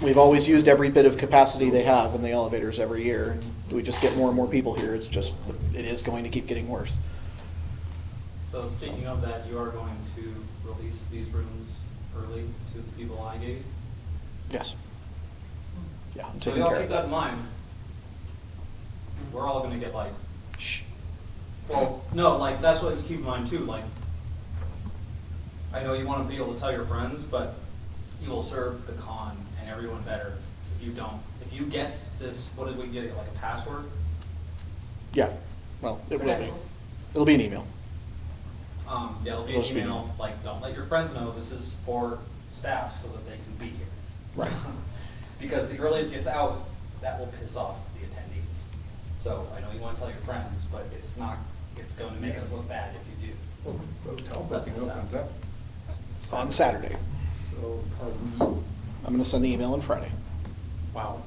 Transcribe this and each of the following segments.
we've always used every bit of capacity they have in the elevators every year. And we just get more and more people here. It is going to keep getting worse. So speaking of that, you are going to release these rooms early to the people I gave? Yes. Yeah, I'm So taking y'all care keep of that that. in mind. We're all gonna get like, Shh. well, no, like, that's what you keep in mind too, like, I know you wanna be able to tell your friends, but you will serve the con and everyone better if you don't. If you get this, what did we get, like a password? Yeah. Well, it will be. Credentials. It'll be an email. Yeah, it'll be It'll an just be- email, like, don't let your friends know this is for staff so that they can be here. Right. Because the earlier it gets out, that will piss off the attendees. So I know you wanna tell your friends, but it's going to make us look bad if you do. Well, hotel booking opens up. On Saturday. So are we, I'm going to send the email on Friday. wow,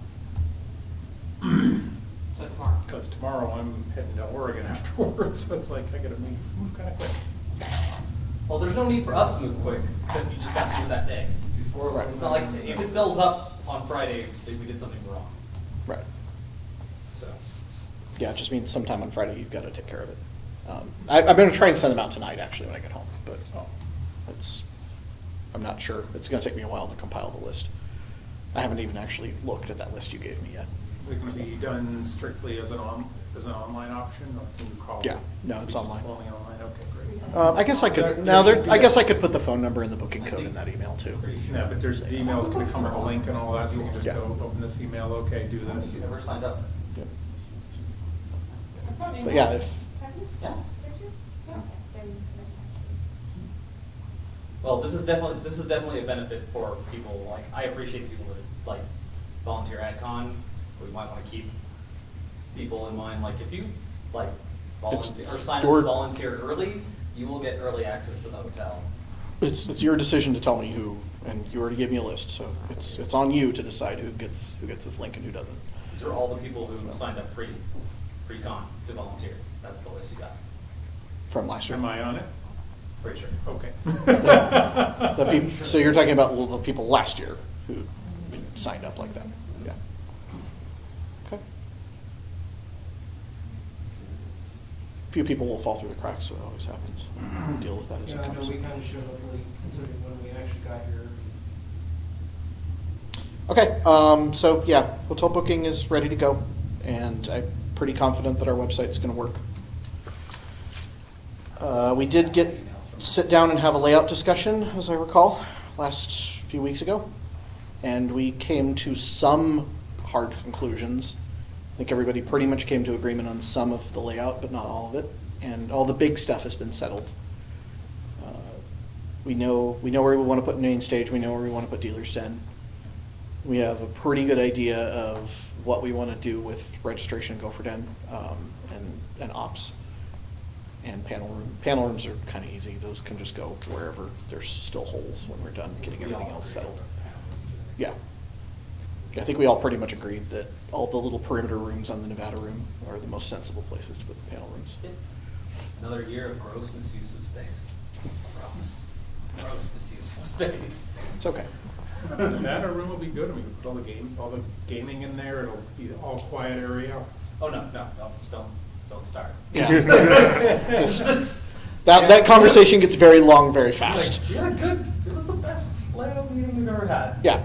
So tomorrow. because tomorrow I'm heading to Oregon afterwards, so it's like I gotta move kind of quick. Well, there's no need for us to move quick, but you just have to do it that day. Right. It's not like, if it fills up on Friday, then we did something wrong, Right. so. Yeah, it just means sometime on Friday you've got to take care of it. I'm going to try and send them out tonight, actually, when I get home. But I'm not sure. It's going to take me a while to compile the list. I haven't even actually looked at that list you gave me yet. Is it gonna be done strictly as an online option, or can you call? Yeah, no, it's online. Only online, okay, great. I guess I could. I guess I could put the phone number and the booking code in that email too. Pretty sure. Yeah, but there's, the email's gonna come with a link and all that, so you can just Yeah. go open this email, okay, do this. You never signed up. Yep. But yeah, if Yeah. Yeah. Well, this is definitely a benefit for people, like, I appreciate the people that, like, volunteer at con. We might wanna keep people in mind, like, if you, like, volunteer, or sign up your- to volunteer early, you will get early access to the hotel. it's your decision to tell me who, and you already gave me a list, so it's on you to decide who gets this link and who doesn't. These are all the people who signed up pre-con to volunteer. That's the list you got, From last year. Am I on it? pretty sure. Okay. So you're talking about the people last year who signed up like that? Yeah. Okay. Few people will fall through the cracks, so it always happens. We'll deal with that as it Yeah, I know comes. we kind of showed up late considering when we actually got here. Okay, so yeah, hotel booking is ready to go, and I'm pretty confident that our website's gonna work. We did sit down and have a layout discussion, as I recall, last few weeks ago, and we came to some hard conclusions. I think everybody pretty much came to agreement on some of the layout, but not all of it, and all the big stuff has been settled. We know where we want to put main stage, we know where we want to put dealer's den. We have a pretty good idea of what we want to do with registration and Gopher Den, and ops. And panel room. Panel rooms are kind of easy. Those can just go wherever there's still holes when we're done getting everything else settled. Yeah. I think we all pretty much agreed that all the little perimeter rooms on the Nevada room are the most sensible places to put the panel rooms. Another year of gross misuse of space. Gross misuse of space. It's okay. Nevada room will be good, we can put all the gaming in there, it'll be all quiet area. Oh, no, don't start. Yeah. This is- That conversation gets very long very fast. Like, yeah, good. It was the best layout meeting we've ever had. Yeah.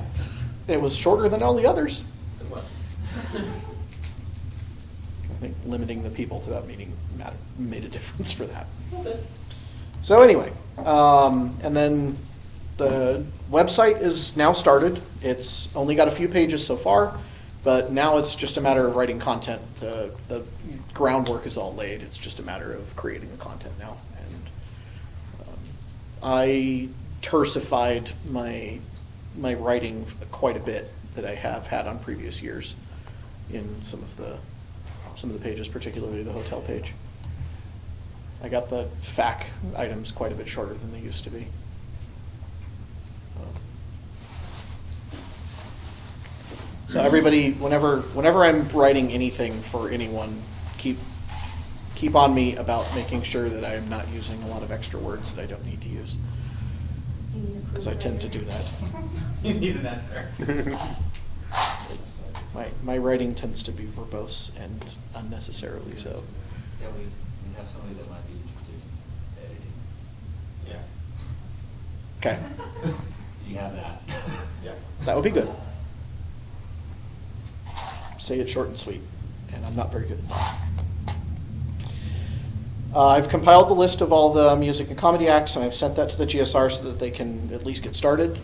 It was shorter than all the others. Yes, it was. I think limiting the people to that meeting made a difference for that. A little bit. So anyway, and then the website is now started. It's only got a few pages so far, but now it's just a matter of writing content. The groundwork is all laid. It's just a matter of creating the content now. And I tersified my writing quite a bit that I have had on previous years in some of the pages, particularly the hotel page. I got the FAQ items quite a bit shorter than they used to be. So everybody, whenever I'm writing anything for anyone, keep on me about making sure that I am not using a lot of extra words that I don't need to use, because I tend to do that. You need an editor. My writing tends to be verbose and unnecessarily so. Yeah, we have somebody that might be interested in editing. Yeah. Okay, You have that. Yeah. that would be good. Say it short and sweet, and I'm not very good at that. I've compiled the list of all the music and comedy acts, and I've sent that to the GSR so that they can at least get started.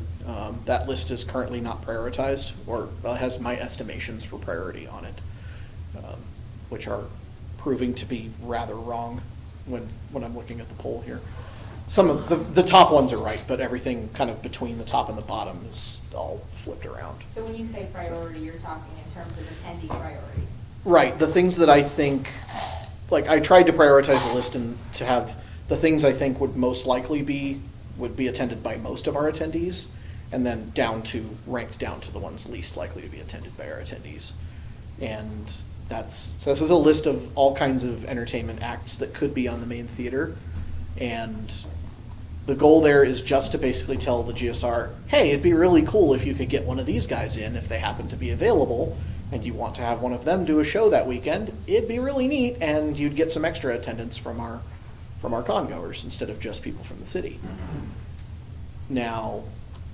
That list is currently not prioritized, or has my estimations for priority on it, which are proving to be rather wrong when I'm looking at the poll here. Some of the top ones are right, but everything kind of between the top and the bottom is all flipped around. So when you say priority, you're talking in terms of attendee priority? Right, the things that I think, like I tried to prioritize the list and to have the things I think would most likely would be attended by most of our attendees, and then ranked down to the ones least likely to be attended by our attendees. And so this is a list of all kinds of entertainment acts that could be on the main theater. And the goal there is just to basically tell the GSR, hey, it'd be really cool if you could get one of these guys in if they happen to be available, and you want to have one of them do a show that weekend. It'd be really neat, and you'd get some extra attendance from our con goers instead of just people from the city. Now,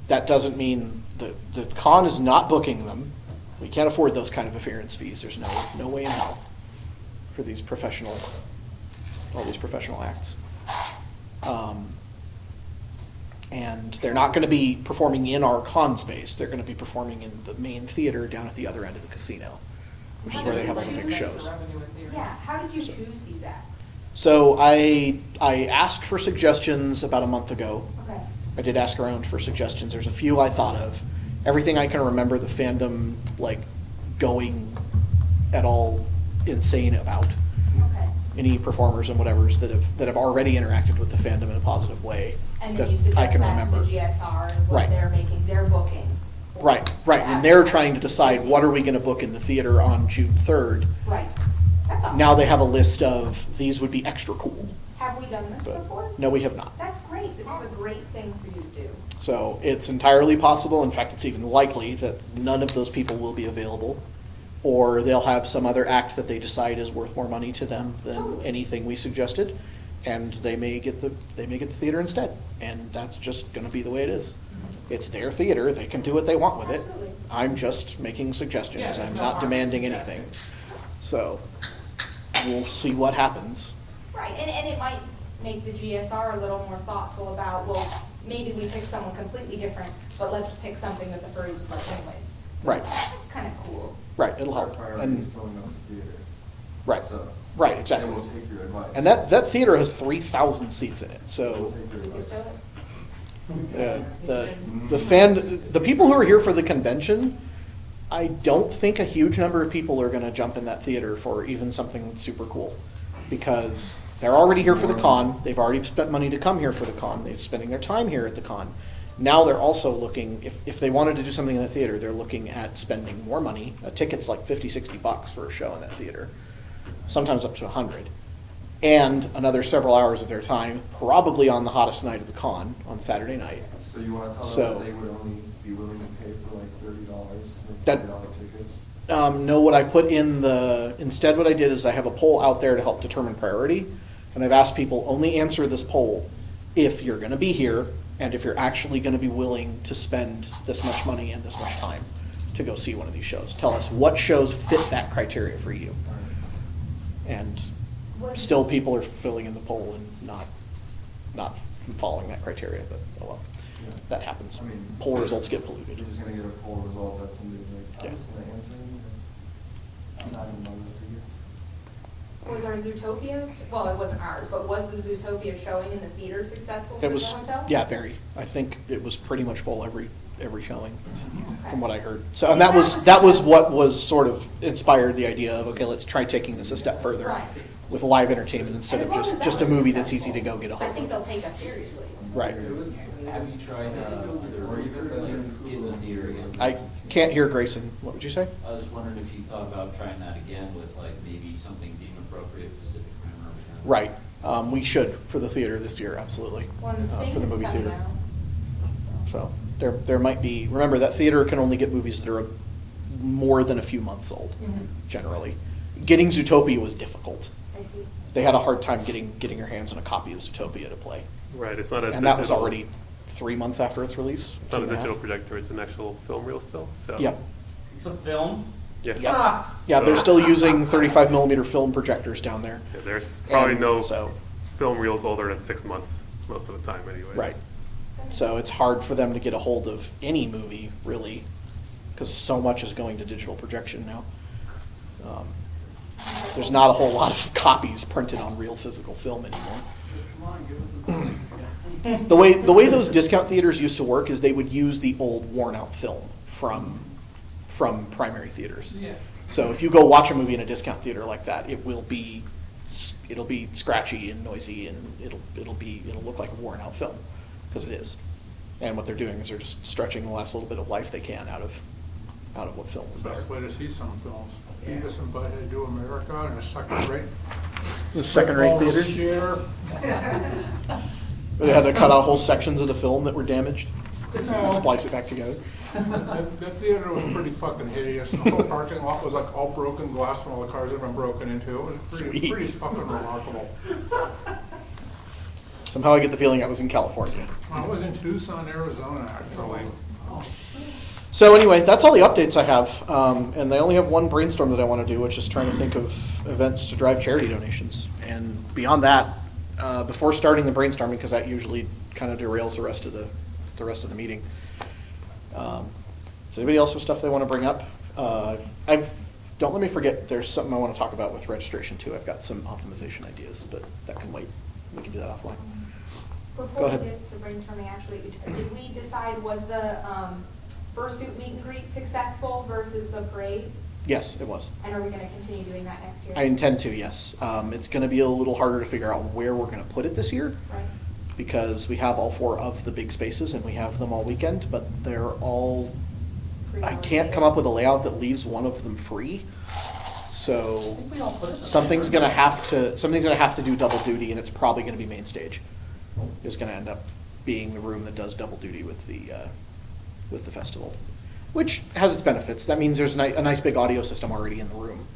that doesn't mean the con is not booking them. We can't afford those kind of appearance fees. There's no way in hell for all these professional acts. And they're not going to be performing in our con space. They're going to be performing in the main theater down at the other end of the casino, which is where they have all the big shows. Yeah, how did you choose these acts? So I asked for suggestions about a month ago. Okay. I did ask around for suggestions. There's a few I thought of. Everything I can remember the fandom like going at all insane about. Okay. Any performers and whatevers that have already interacted with the fandom in a positive way And that then you I suggest can that remember. to the GSR and what Right. they're making their bookings for. Right. the And they're actual trying to decide this what are year. we going to book in the theater on June 3rd. Right. That's awesome. Now they have a list of these would be extra cool. Have we done this But before? no, we have not. That's great. This is a great thing for you to do. So it's entirely possible, in fact, it's even likely that none of those people will be available, or they'll have some other act that they decide is worth more money to them than Totally. anything we suggested, and they may get the theater instead, and that's just going to be the way it is. It's their theater; they can do what they want with it. Absolutely. I'm just making suggestions. Yeah, there's I'm no not harm in demanding suggesting. anything. So we'll see what happens. Right, and it might make the GSR a little more thoughtful about, well, maybe we pick someone completely different, but let's pick something that the furries would like anyways. So Right. That's kind of cool. Right, it'll Our help. priority And is filling up the theater. right, So, right, exactly. And we'll take your advice. And that theater has 3,000 seats in it, We'll so take your You could advice. fill it. the people who are here for the convention, I don't think a huge number of people are going to jump in that theater for even something that's super cool, because they're already here for the con. They've already spent money to come here for the con. They're spending their time here at the con. Now they're also looking, if they wanted to do something in the theater, they're looking at spending more money. A ticket's like $50, $60 for a show in that theater, sometimes up to $100. And another several hours of their time, probably on the hottest night of the con, on Saturday night. So you want to tell So- them that they would only be willing to pay for like $30, like That- $30 tickets? No, what I put in instead what I did is I have a poll out there to help determine priority. And I've asked people, only answer this poll if you're going to be here and if you're actually going to be willing to spend this much money and this much time to go see one of these shows. Tell us what shows fit that criteria for you. And Was- still people are filling in the poll and not following that criteria, but oh well, Yeah. that happens. I mean, Poll results get polluted. You're just gonna get a poll result that somebody's like, Yeah. I'm just gonna answer it. I'm not even on those tickets. Was our Zootopia's, well, it wasn't ours, but was the Zootopia showing in the theater successful for It the was, hotel? yeah, very. I think it was pretty much full every showing, Okay. from what I heard. So, and that was what was sort of inspired the idea of, okay, let's try taking this a step further Right. with live entertainment instead And of as long as that just a was movie that's successful, easy to go get a I hold think of. they'll take us seriously. Right. Have you tried, Or even like, like in the theater again? I can't hear Grayson. What would you say? I was wondering if you thought about trying that again with like maybe something deemed appropriate Pacific Rim or whatever. Right. We should for the theater this year, absolutely. Well, and Sing for the is movie coming theater. out. So. So there might be. Remember that theater can only get movies that are more than a few months old, Mhm. generally. Getting Zootopia was difficult. I see. They had a hard time getting your hands on a copy of Zootopia to play. Right, it's not a And that was digital- already 3 months after its release. It's not a 2.5. digital projector, it's an actual film reel still, so. Yep. It's a film. Yeah. Yep. Ah! Yeah, they're So- still using 35 millimeter film projectors down there. Yeah, there's probably And no so- film reels older than 6 months most of the time anyways. Right. So it's hard for them to get a hold of any movie, really, because so much is going to digital projection now. There's not a whole lot of copies printed on real physical film anymore. Come on, give it the movies. The way those discount theaters used to work is they would use the old worn out film from primary theaters. Yeah. So if you go watch a movie in a discount theater like that, it'll be scratchy and noisy, and it'll look like a worn out film, because it is. And what they're doing is they're just stretching the last little bit of life they can out of what film was there. Best way to see some films. Beavis and Butthead Do America in a second-rate. The second-rate theaters. They had to cut out whole sections of the film that were damaged, and splice it back together. That theater was pretty fucking hideous. The whole parking lot was like all broken glass and all the cars had been broken into. It was Sweet. pretty fucking remarkable. Somehow I get the feeling I was in California. I was in Tucson, Arizona, actually. So anyway, that's all the updates I have, and I only have one brainstorm that I want to do, which is trying to think of events to drive charity donations. And beyond that, before starting the brainstorming, because that usually kind of derails the rest of the meeting. Does anybody else have stuff they want to bring up? Don't let me forget. There's something I want to talk about with registration too. I've got some optimization ideas, but that can wait. We can do that offline. Go Before we ahead. get to brainstorming, actually, did we decide, was the fursuit meet and greet successful versus the parade? Yes, it was. And are we gonna continue doing that next year? I intend to. Yes. It's going to be a little harder to figure out where we're going to put it this year, Right. because we have all 4 of the big spaces and we have them all weekend, but they're all, I can't come up with a layout that leaves one of them free. So something's gonna have to do double duty, and it's probably gonna be main stage. Is gonna end up being the room that does double duty with the festival, which has its benefits. That means there's a nice big audio system already in the room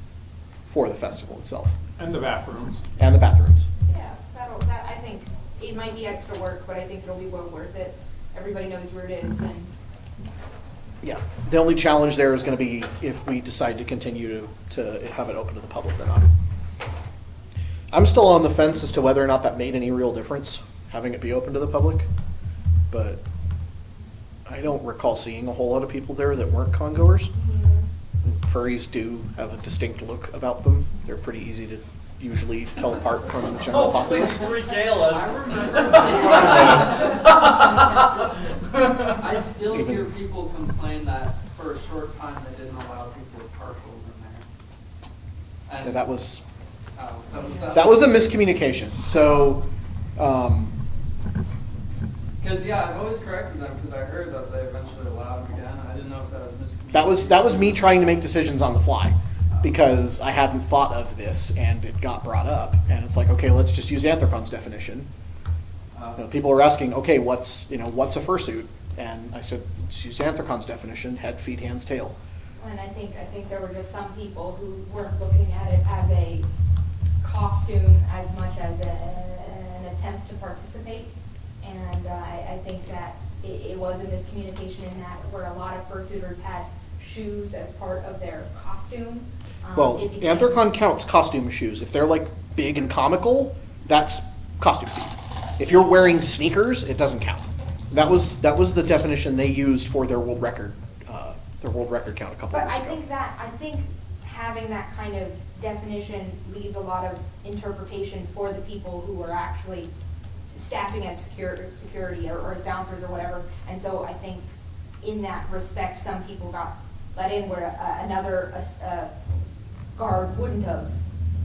for the festival itself, And the bathrooms. and the bathrooms. Yeah, I think, it might be extra work, but I think it'll be well worth it. Everybody knows where it is, and Yeah, the only challenge there is gonna be if we decide to continue to have it open to the public or not. I'm still on the fence as to whether or not that made any real difference, having it be open to the public, but I don't recall seeing a whole lot of people there that weren't congoers. Furries do have a distinct look about them. They're pretty easy to usually tell apart from the general Oh, please populace. regale us. I still Even- hear people complain that for a short time they didn't allow people with partials in there. And, Yeah, that was that was a miscommunication. So, Because, yeah, I've always corrected them because I heard that they eventually allowed them again. I didn't know if that was miscommunication. that was me trying to make decisions on the fly, because I hadn't thought of this and it got brought up, and it's like, okay, let's just use Anthropon's definition. People were asking, okay, what's a fursuit? And I said, let's use Anthropon's definition: head, feet, hands, tail. And I think there were just some people who weren't looking at it as a costume as much as an attempt to participate. And I think that it was a miscommunication in that where a lot of fursuiters had shoes as part of their costume. Well, it became- Anthrocon counts costume shoes. If they're like big and comical, that's costume feet. If you're wearing sneakers, it doesn't count. That was the definition they used for their world record count a couple But years I ago. think having that kind of definition leaves a lot of interpretation for the people who are actually staffing as security or as bouncers or whatever. And so I think in that respect, some people got let in where another guard wouldn't have.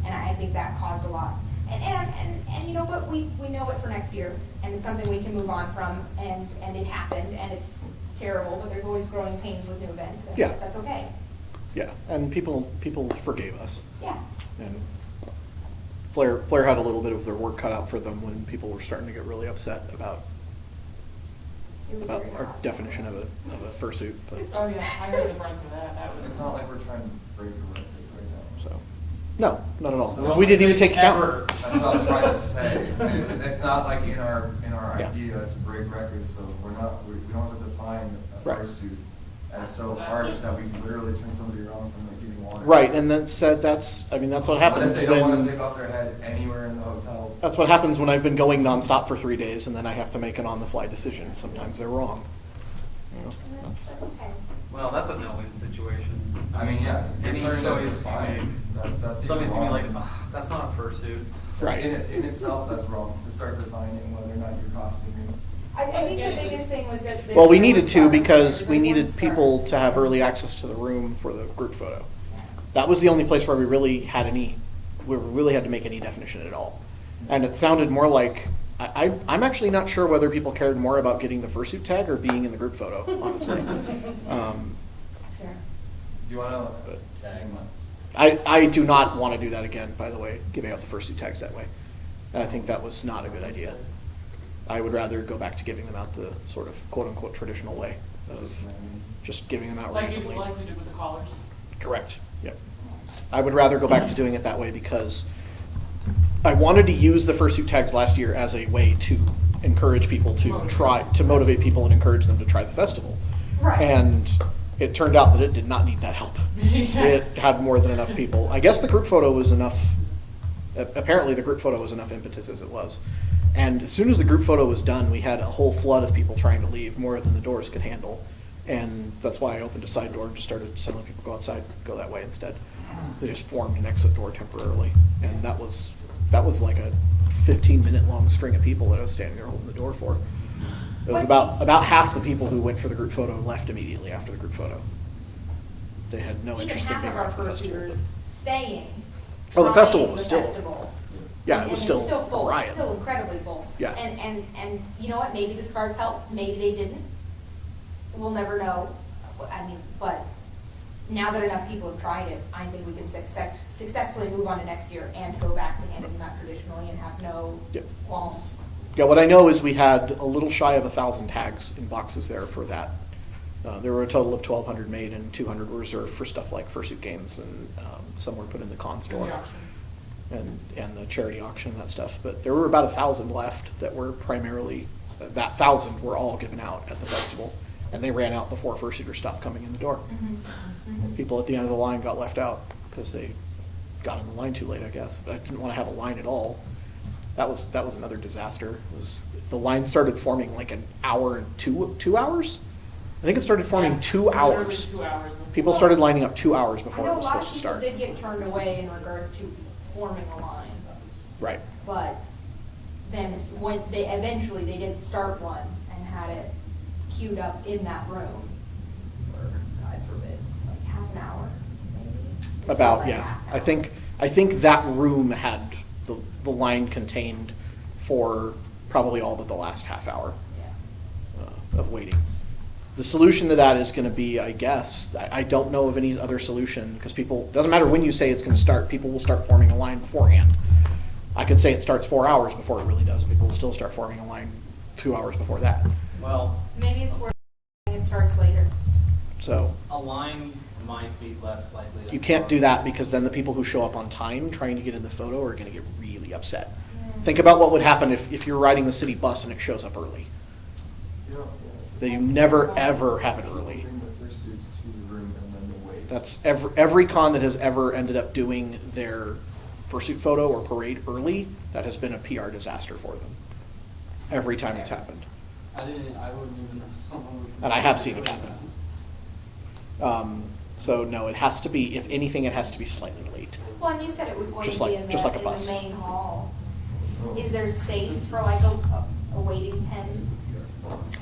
And I think that caused a lot. And you know what, we know it for next year, and it's something we can move on from, and it happened, and it's terrible, but there's always growing pains with new events, and Yeah. that's okay. Yeah, and people forgave us. Yeah. And Flair had a little bit of their work cut out for them when people were starting to get really upset about It was about very our hot. definition of a fursuit, but, Oh, yeah, I heard the brunt of that, that It's was. not like we're trying to break a record right now. so, no, not at So all. We didn't even take count. Ever. That's what I'm trying to say. It's not like in our Yeah. idea to break records, so we don't have to define a Right. fursuit as so harsh that we can literally turn somebody around from like getting water. Right, and that's what What if happens they don't want to when, take off their head anywhere in the hotel? that's what happens when I've been going nonstop for 3 days and then I have to make an on-the-fly decision. Sometimes they're wrong. You know, And that's that's- okay. Well, that's a no-win situation. I mean, yeah, you're Any starting to choice define, you that's make, somebody's gonna be like, even wrong. ugh, that's not a fursuit. That's Right. In itself, that's wrong, to start defining whether or not you're costuming. I think Yeah, the it was- biggest thing was that. Well, we there needed was to stars, because we everybody needed wanted people stars. to have early access to the room for the group photo. That was the only place where we really had to make any definition at all. And it sounded more like, I'm actually not sure whether people cared more about getting the fursuit tag or being in the group photo, honestly. That's fair. Do you wanna, Tag. I do not want to do that again, by the way, giving out the fursuit tags that way. I think that was not a good idea. I would rather go back to giving them out the sort of quote-unquote traditional way of just giving them out Like you randomly. like we did with the collars? Correct, yep. I would rather go back to doing it that way because I wanted to use the fursuit tags last year as a way to encourage people to motivate people and encourage them to try the festival. Right. And it turned out that it did not need that help. Yeah. It had more than enough people. I guess the group photo was enough, apparently the group photo was enough impetus as it was. And as soon as the group photo was done, we had a whole flood of people trying to leave, more than the doors could handle. And that's why I opened a side door and just started telling people go outside, go that way instead. They just formed an exit door temporarily. And that was like a 15-minute long string of people that I was standing there holding the door for. It was about half the people who went for the group photo left immediately after the group photo. They had no Even interest in half being of our around for the festival. fursuiters staying. Oh, the festival trying was the still- festival. Yeah, it And was it's still still a full, riot. it's still incredibly full. Yeah. And you know what, maybe the scarves helped, maybe they didn't. We'll never know, I mean, but now that enough people have tried it, I think we can successfully move on to next year and go back to handing them out traditionally and have no Yep. qualms. Yeah, what I know is we had a little shy of 1,000 tags in boxes there for that. There were a total of 1,200 made and 200 were reserved for stuff like fursuit games and some were put in the con In store. the auction. And the charity auction, that stuff. But there were about 1,000 left that were primarily, that 1,000 were all given out at the festival. And they ran out before fursuiters stopped coming in the door. People at the end of the line got left out because they got in the line too late, I guess. But I didn't want to have a line at all. That was another disaster. The line started forming like an hour and 2 hours? I think it started forming Yeah, 2 literally hours. 2 hours before. People started lining up 2 hours I before know it a was lot of supposed to people start. did get turned away in regards to forming a line. Right. But then when they did start one and had it queued up in that room for, God forbid, like half an hour, maybe. It felt About, like yeah. half an I hour. think that room had the line contained for probably all but the last half hour Yeah. of waiting. The solution to that is going to be, I guess, I don't know of any other solution because people, doesn't matter when you say it's going to start, people will start forming a line beforehand. I could say it starts 4 hours before it really does. People will still start forming a line 2 hours before that. Well, Maybe it's worth it starts later. So a line might be less likely. you can't do that because then the people who show up on time trying to get in the photo are going to get really upset. Think about what would happen if you're riding the city bus and it shows up early. That you never ever have it early. Bring the fursuits to the room and then the wait. That's every con that has ever ended up doing their fursuit photo or parade early, that has been a PR disaster for them. Every time it's happened. I wouldn't even know someone would. And I have seen consider it doing happen. So no, it has to be, if anything, it has to be slightly late. Well, and you said it was going Just to be like- in just like a the bus. main hall. Is there space for like a waiting tent?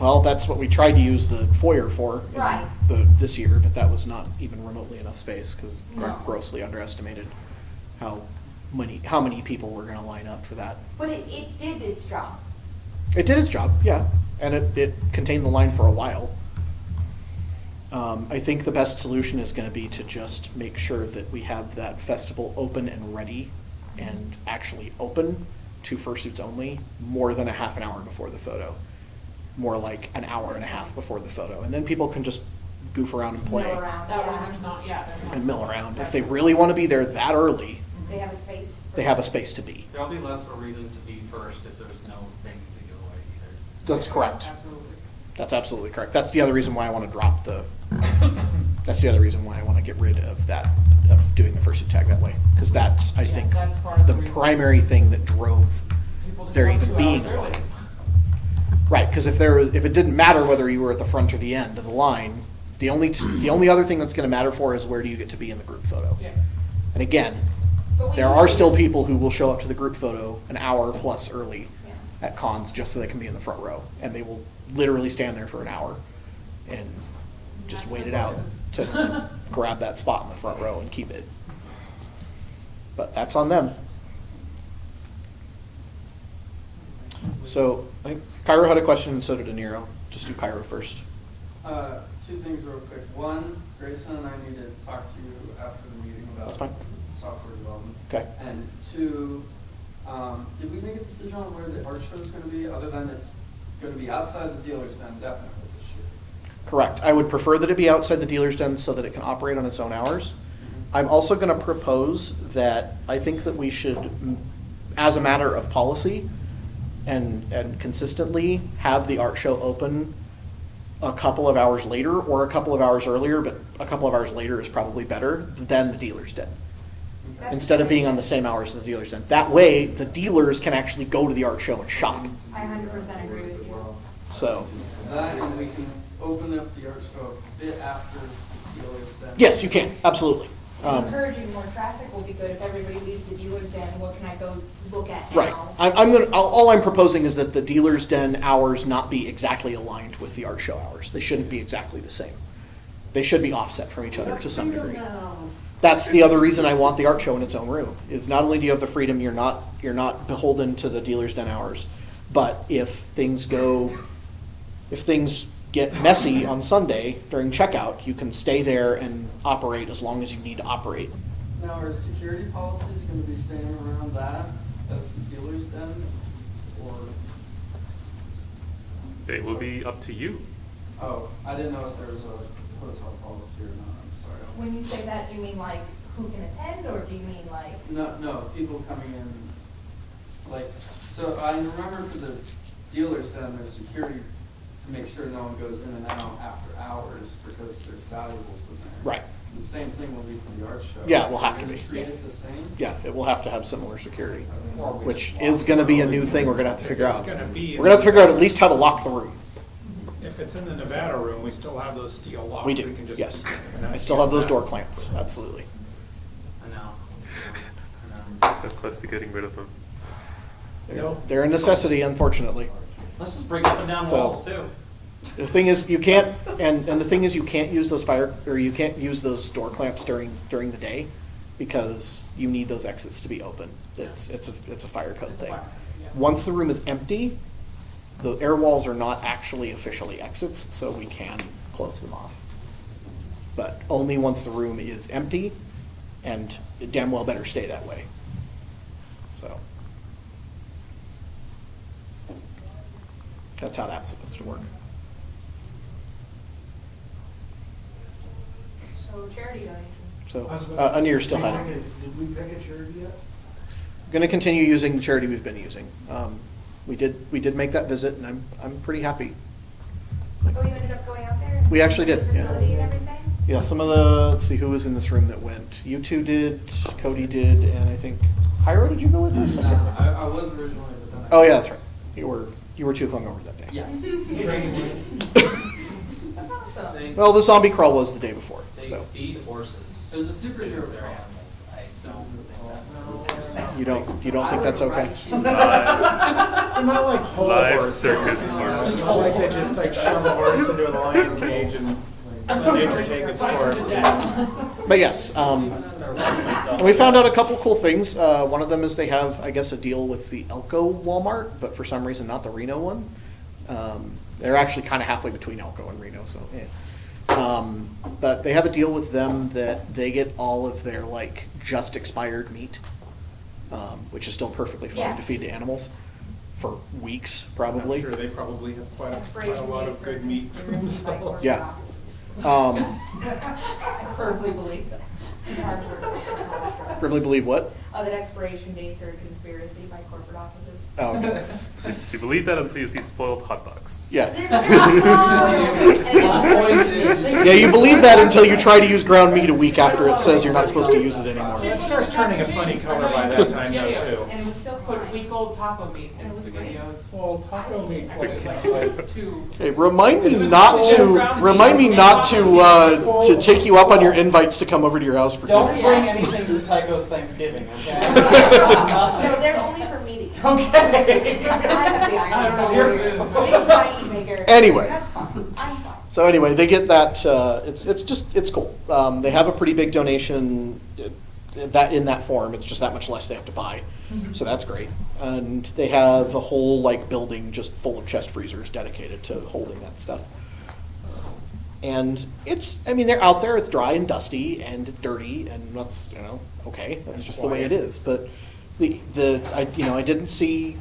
Well, that's what we tried to use the foyer for in Right. this year, but that was not even remotely enough space because No. grossly underestimated how many people were going to line up for that. But it did its job. It did its job, yeah, and it contained the line for a while. I think the best solution is going to be to just make sure that we have that festival open and ready and actually open to fursuits only more than a half an hour before the photo. more like an hour and a half before the photo. And then people can just goof around and play Mill around, That way yeah. there's not, yeah, there's not. and mill around. If they really want to be there that early, They have a space. they have a space to be. There'll be less of a reason to be first if there's no thing to give away either. That's correct. Absolutely. That's absolutely correct. That's the other reason why I want to drop the, that's the other reason why I want to get rid of that, of doing the first tag that way. Because that's, I Yeah, think, that's part of the the reason. primary thing that drove People just there want even 2 being hours a line. early. Right, because if it didn't matter whether you were at the front or the end of the line, the only other thing that's going to matter for is where do you get to be in the group photo. Yeah. And again, But we there can are do- still people who will show up to the group photo an hour plus early Yeah. at cons just so they can be in the front row, and they will literally stand there for an hour and just That's wait the it out point. to grab that spot in the front row and keep it. But that's on them. So, I think Cairo had a question and so did Aniro. Just do Cairo first. Two things real quick. One, Grayson and I need to talk to you after the meeting about That's fine. software development. Okay. And two, did we make a decision on where the art show is gonna be, other than it's gonna be outside the dealer's den definitely this year? Correct. I would prefer that it be outside the dealer's den so that it can operate on its own hours. I'm also going to propose that I think that we should, as a matter of policy and consistently, have the art show open a couple of hours later or a couple of hours earlier, but a couple of hours later is probably better than the dealer's den. That's Instead of okay. being on the same hours as the dealer's den. That way, the dealers can actually go to the art show and shop. I 100% agree with you. So, That, and we can open up the art show a bit after the dealer's den. yes, you can, absolutely. Encouraging more traffic will be good if everybody leaves the dealer's den, what can I go look at now? Right. All I'm proposing is that the dealer's den hours not be exactly aligned with the art show hours. They shouldn't be exactly the same. They should be offset from each other to some degree. That's the other reason I want the art show in its own room, is not only do you have the freedom, you're not beholden to the dealer's den hours, but if things get messy on Sunday during checkout, you can stay there and operate as long as you need to operate. Now, are security policies gonna be staying around that as the dealer's den, or, It will be up to you. oh, I didn't know if there was a hotel policy or not, I'm sorry. When you say that, you mean like who can attend, or do you mean like? No, people coming in, like, so I remember for the dealer's den, there's security to make sure no one goes in and out after hours because there's valuables in there. Right. The same thing will be for the art show. Yeah, it will have to Are we be. gonna treat it the same? Yeah, it will have to have similar security, which is gonna be a new thing we're gonna have to figure If out. it's gonna be. We're gonna have to figure out at least how to lock the room. If it's in the Nevada room, we still have those steel locks. We do, can just yes. keep them in that I still have those steel door back. clamps, absolutely. I know. I know. So close to getting rid of them. No. They're a necessity, unfortunately. Let's just break up and down So- walls too. The thing is, you can't, and the thing is, you can't use those you can't use those door clamps during the day because you need those exits to be open. It's a fire code It's a thing. fire hazard, yeah. Once the room is empty, the air walls are not actually officially exits, so we can close them off. But only once the room is empty, and it damn well better stay that way. So. That's how that's supposed to work. So charity donations. So, Anir still had it. Did we pick a charity yet? Going to continue using the charity we've been using. We did make that visit, and I'm pretty happy. Oh, you ended up going out there? and We actually did, the yeah. Facility and everything? Yeah, some of let's see, who was in this room that went? You two did, Cody did, and I think, Hyro, did you go with us? No, I was originally, but then I. Oh, yeah, that's right. You were too hungover that day. Yes. That's awesome. Well, the zombie crawl was the day before, They so feed horses. It was a to superhero their crawl. animals. I don't think that's. you don't think that's okay? They're not like whole Live horses. circus It's horses. not like they just like shove a horse into a lion cage and let nature take its course. But yes, we found out a couple cool things. One of them is they have, I guess, a deal with the Elko Walmart, but for some reason not the Reno one. They're actually kind of halfway between Elko and Reno, so. But they have a deal with them that they get all of their just expired meat, which is still perfectly fine Yeah. to feed to animals, for weeks, I'm probably. sure they probably have quite a Expiration lot dates of are good meat for conspiracy by themselves. Yeah. corporate officers. Um, I firmly believe that. Firmly believe what? That expiration dates are a conspiracy by corporate offices. Oh, okay. You believe that until you see spoiled hot dogs. Yeah. There's no. Yeah, you believe that until you try to use ground meat a week after it says you're not supposed to use it anymore. It starts turning a funny color by that time though too. And it was still Put fine. week-old taco meat And in it was great. spaghettios. Well, taco meat's It's like, like two. Okay, remind me not to take you up on your invites to come over to your house for Don't dinner. bring anything to Tycho's Thanksgiving, okay? No, they're only for meetings. Okay. I have the items, don't so know. we're- Nick's my e-maker. Anyway. That's fine, I'm fine. So anyway, they get that. It's cool. They have a pretty big donation that in that form. It's just that much less they have to buy, so that's great. And they have a whole like building just full of chest freezers dedicated to holding that stuff. And they're out there. It's dry and dusty and dirty, and that's okay. That's just the way it is. But I didn't see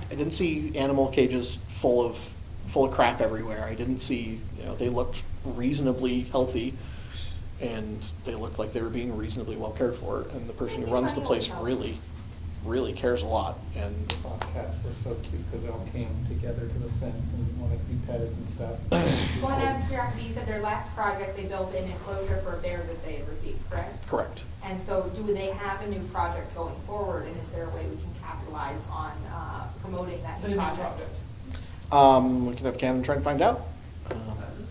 animal cages full of crap everywhere. I didn't see, they looked reasonably healthy, and they looked like they were being reasonably well cared for. And the person who runs the place really, really cares a lot. And Bobcats were so cute because they all came together to the fence and wanted to be petted and stuff. Well, and out of curiosity, you said their last project, they built an enclosure for a bear that they had received, correct? correct. And so do they have a new project going forward, and is there a way we can capitalize on promoting that The new new project? project. We can have Cannon try and find out.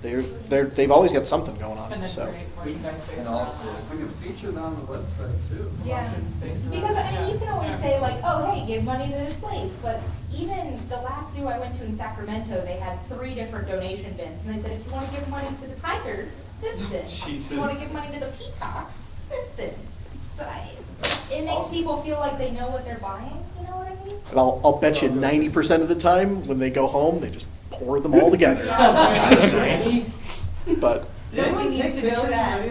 They've always got something going on. And then So create merchandise based And around also, that. we can feature that on the website too. Yeah. Promotions based around Because, that, you yeah. can always say like, oh, hey, give money to this place, but even the last zoo I went to in Sacramento, they had 3 different donation bins, and they said, if you wanna give money to the tigers, this bin. If you wanna Jesus. give money to the peacocks, this bin. So it makes people feel like they know what they're buying, you know what I mean? And I'll bet you 90% of the time when they go home, they just pour them all together. But Nobody needs to know that.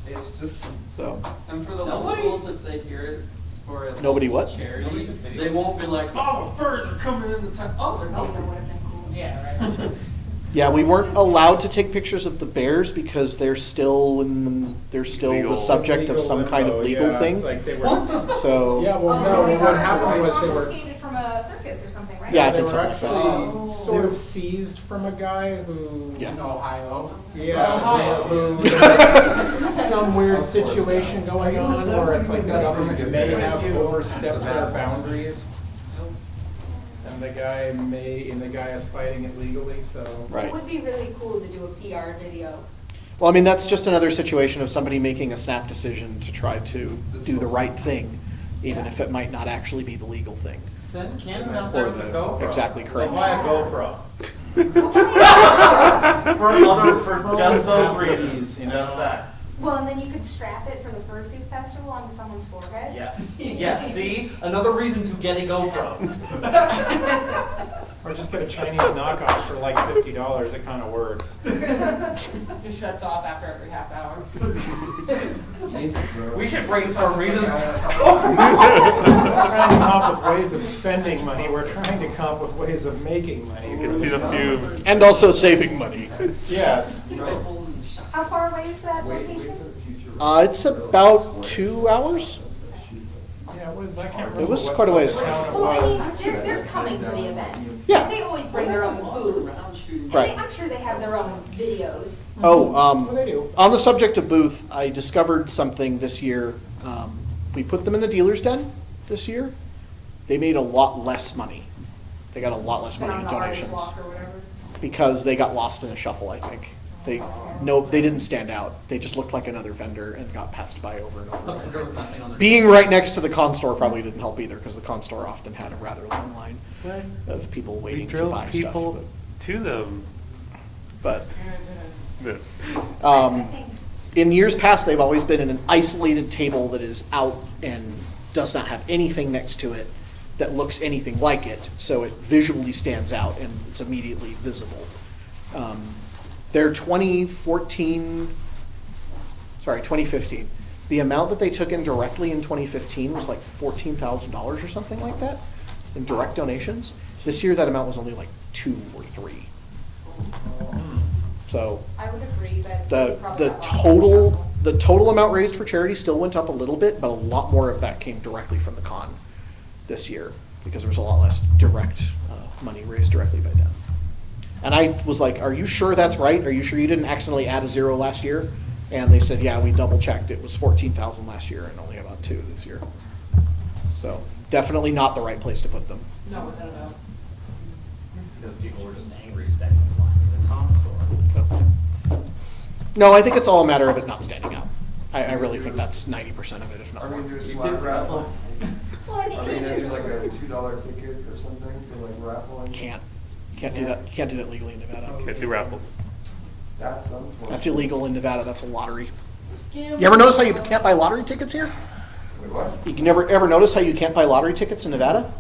It's just, so and for the Nobody- locals, if they hear it, it's for a Nobody local what? charity, Nobody took video. they won't be like, oh, the furs are coming in the town. Oh, they're Oh, not. that would have been cool. Yeah, right. yeah, we weren't allowed to take pictures of the bears because they're still Legal. the subject of some kind of limbo, legal yeah, thing. it's like they were, So yeah, well, Oh, no, they what were happened was they were, confiscated from a circus or something, right? Yeah, I they think were something like that. actually Oh. sort of seized from a guy who, Yeah. In Ohio. yeah, who, some weird situation going on where it's like the government may have overstepped their boundaries. And the guy is fighting it legally, so. Right. It would be really cool to do a PR video. Well, I mean, that's just another situation of somebody making a snap decision to try to do the right thing, even if it might not actually be the legal thing. Send Cannon out there Or with a the GoPro. exactly correct. Buy a GoPro. For just those reasons, just that. Well, and then you could strap it for the fursuit festival onto someone's forehead. Yes. Yes, see? Another reason to get a GoPro. Or just get a Chinese knockoff for like $50, it kinda works. Just shuts off after every half hour. We should brainstorm reasons. We're trying to come up with ways of spending money, we're trying to come up with ways of making money. You can see the fumes. And also saving money. Yes. Rifles and shot. How far away is that Wait location? for the future. It's about 2 hours. Yeah, it was, I can't remember. It was what quite a ways. town it Well, I mean, was. they're coming to the event. Yeah. They always bring their own booth. Around shooting. Right. I'm sure they have their own videos. Oh, Well, they do. on the subject of booth, I discovered something this year. We put them in the dealer's den this year. They made a lot less money. They got a lot less Been money on in the artist donations walk or whatever. because they got lost in a shuffle, I think. They didn't stand out. They just looked like another vendor and got passed by over and over. A vendor with nothing on their- Being right next to the con store probably didn't help either because the con store often had a rather long line of people We waiting to drove buy people stuff. to them. But Yeah. in years past, they've always been in an isolated table that is out and does not have anything next to it that looks anything like it, so it visually stands out and it's immediately visible. Their 2015, the amount that they took in directly in 2015 was like $14,000 or something like that in direct donations. This year, that amount was only like 2 or 3. So I would agree that the we probably the got lost. total amount raised for charity still went up a little bit, but a lot more of that came directly from the con this year because there was a lot less direct money raised directly by them. And I was like, "Are you sure that's right? Are you sure you didn't accidentally add a 0 last year?" And they said, "Yeah, we double checked. It was 14,000 last year and only about 2 this year." So definitely not the right place to put them. No, without a doubt. Because people were just angry standing in line at the common store. No, I think it's all a matter of it not standing out. I really think that's 90% of it, if not Are we more. gonna do a We swag did raffle? Well, and Are we gonna do it- like a $2 ticket or something for like raffling? Can't do that. Can't do that legally in Nevada. Can't do raffles. That's unfortunate. That's illegal in Nevada. That's a lottery. You ever notice how you can't buy lottery tickets here? Wait, what? You can never ever notice how you can't buy lottery tickets in Nevada?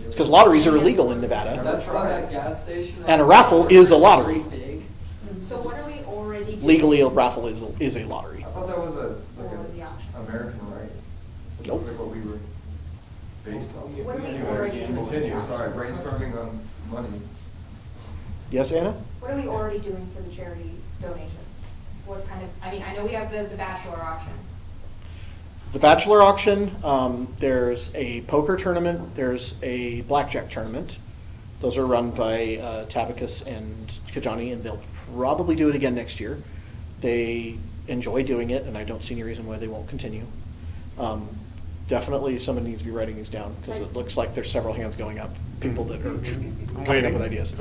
It's because lotteries are illegal in Nevada, That's by that gas station. and a raffle is a lottery. Big. So what are we already doing? Legally, a raffle is a lottery. I thought that was For like the auction. an American right. That Nope. was like what we were based on. What are we Anyways, already doing? continue, sorry, brainstorming on money. Yes, Anna? What are we already doing for the charity donations? What kind of, I mean, I know we have the bachelor auction. The bachelor auction, there's a poker tournament, there's a blackjack tournament. Those are run by Tabacus and Kajani, and they'll probably do it again next year. They enjoy doing it, and I don't see any reason why they won't continue. Definitely, someone needs to be writing these down, because it looks like there's several hands going up, people that are coming up with ideas.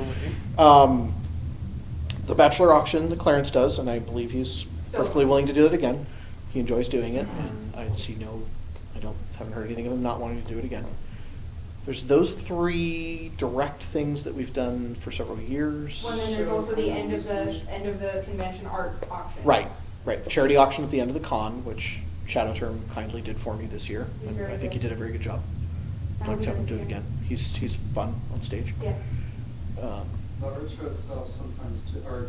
The bachelor auction, the Clarence does, and I believe he's So- perfectly willing to do it again. He enjoys doing it, and haven't heard anything of him not wanting to do it again. There's those 3 direct things that we've done for several years. Well, and then there's also the end of the convention art auction. Right. The charity auction at the end of the con, which Shadow Term kindly did for me this year, He's and very I think he good. did a very good job. I'd like to have him do it again. He's fun on stage. Yes. The art show itself sometimes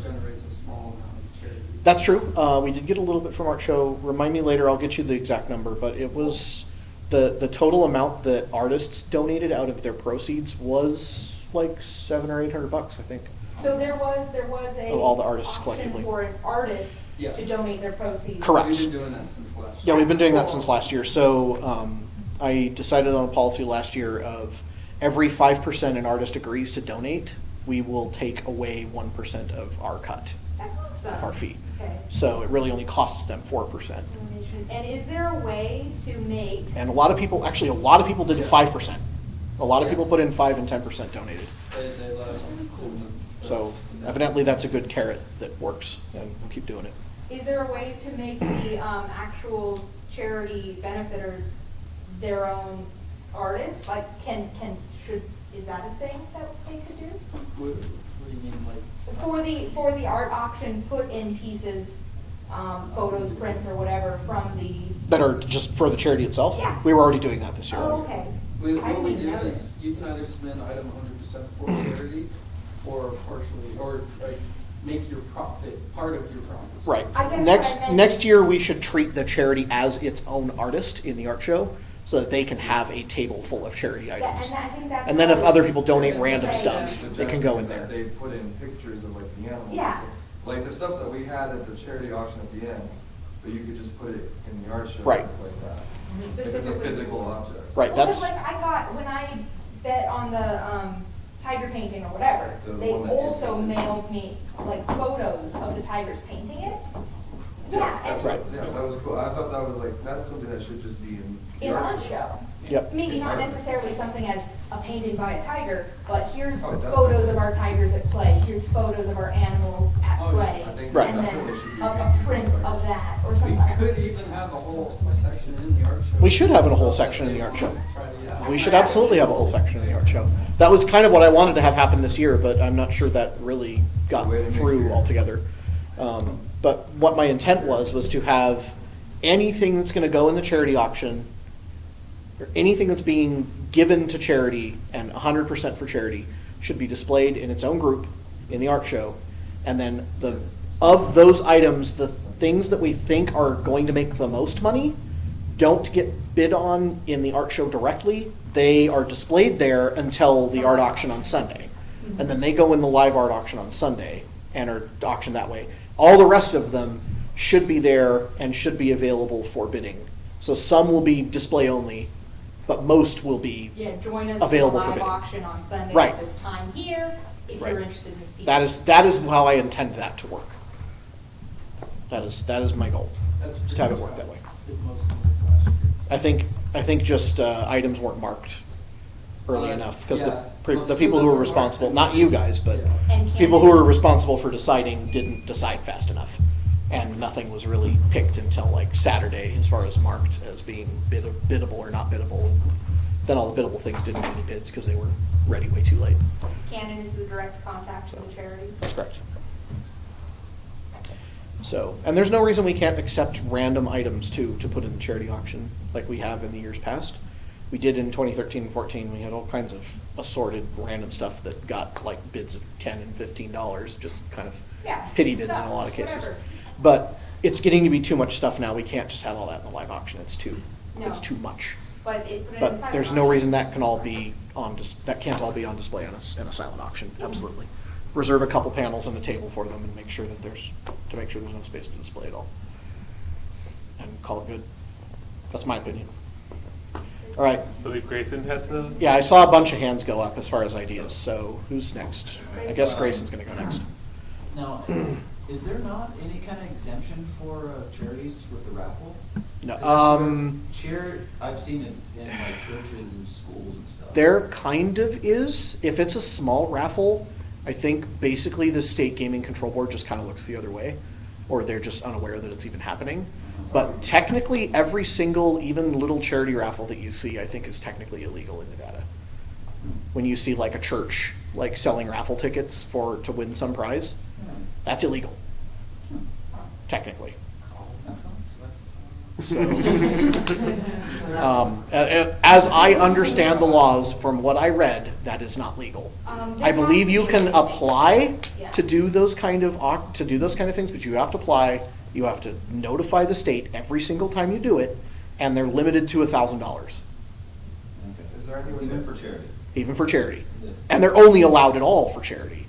generates a small amount of charity. That's true. We did get a little bit from Art Show. Remind me later, I'll get you the exact number, but it was, the total amount that artists donated out of their proceeds was like $700 or $800, I think. So there was a Of all the artists option collectively. for an artist Yeah. to donate their proceeds. Correct. We've been doing that since last Yeah, year. we've been doing that That's since cool. last year. So I decided on a policy last year of every 5% an artist agrees to donate, we will take away 1% of our cut, That's awesome. of our fee. Okay. So it really only costs them 4%. Donation. And is there a way to make, And a lot of people did 5%. A lot of people put in 5 and 10% donated. They let us include them. So evidently that's a good carrot that works, and we'll keep doing it. is there a way to make the actual charity benefiters their own artists? Like, is that a thing that they could do? What do you mean, like? For the art auction, put in pieces, photos, prints, or whatever from the, That are just for the charity itself? Yeah. We were already doing that this year. oh, okay. I What didn't we even do know is, you can either submit an item 100% for charity, or partially, or like, make your profit, part of your profits. Right. I guess what Next I meant next is- year, we should treat the charity as its own artist in the art show, so that they can have a table full of charity Yeah, items. and I think that's. And then what if I was other people donate gonna random say. stuff, they can go in there. They put in pictures of like the animals. Yeah. Like the stuff that we had at the charity auction at the end, but you could just put it in the art show. Right. It's like that. If it's a Specifically. physical object. Right, Well, that's, 'cause, like, when I bet on the tiger painting or whatever, The they one that you also painted. mailed me like photos of the tigers painting it. Yeah, That's right. Yeah, that was cool. I thought that was like, that's something that should just be in the in art art show. show. yep. Maybe not necessarily something as a painting by a tiger, but here's Oh, definitely. photos of our tigers at play, here's photos of our animals at Oh, yeah, play. I think Right. And then definitely should be a painted print by of that, or We something. could even have a whole section in the art show. We should have a whole section in the art show. Try to, yeah. We should absolutely have a whole section in the art show. That was kind of what I wanted to have happen this year, but I'm not sure that really got Way to make through your- altogether. But what my intent was to have anything that's gonna go in the charity auction, or anything that's being given to charity and 100% for charity, should be displayed in its own group in the art show. And then of those items, the things that we think are going to make the most money don't get bid on in the art show directly. they are displayed there until the art auction on Sunday. And then they go in the live art auction on Sunday and are auctioned that way. All the rest of them should be there and should be available for bidding. So some will be display only, but most will be Yeah, join us for the available for live bidding. auction on Sunday Right. at this time here, if Right. you're interested in this piece. That is how I intend that to work. That is my goal. That's Just have it work that way. did most of the last year. I think just items weren't marked early enough because Yeah. the people who were responsible, not you guys, but And people who Canada- were responsible for deciding didn't decide fast enough. And nothing was really picked until like Saturday as far as marked as being biddable or not biddable. And then all the biddable things didn't get any bids because they were ready way too late. Cannon is the direct contact to the charity. That's correct. So, and there's no reason we can't accept random items too to put in the charity auction like we have in the years past. We did in 2013 and 14. We had all kinds of assorted random stuff that got like bids of $10 and $15, just kind of Yeah, pity bids stuff, in a lot of cases. whatever. But it's getting to be too much stuff now. We can't just have all that in the live auction. It's too No. much. But put it in the But silent there's no auction. reason that can all be that can't all be on display in a silent auction. Absolutely. Reserve a couple panels and a table for them and make sure that there's no space to display it all. And call it good. That's my opinion. All right. I believe Grayson has another. Yeah, I saw a bunch of hands go up as far as ideas. So who's next? I guess Grayson's going to go next. Now, is there not any kind of exemption for charities with the raffle? No. I've seen it in like churches and schools and stuff. There kind of is. If it's a small raffle, I think basically the state gaming control board just kind of looks the other way, or they're just unaware that it's even happening. But technically, every single, even little charity raffle that you see, I think is technically illegal in Nevada. When you see like a church like selling raffle tickets to win some prize, that's illegal. Technically. So, as I understand the laws from what I read, that is not legal. I believe you can apply to do those kind of things, but you have to apply. You have to notify the state every single time you do it, and they're limited to $1,000, Okay. Is there any way Even that- for charity? even for charity. Yeah. And they're only allowed at all for charity.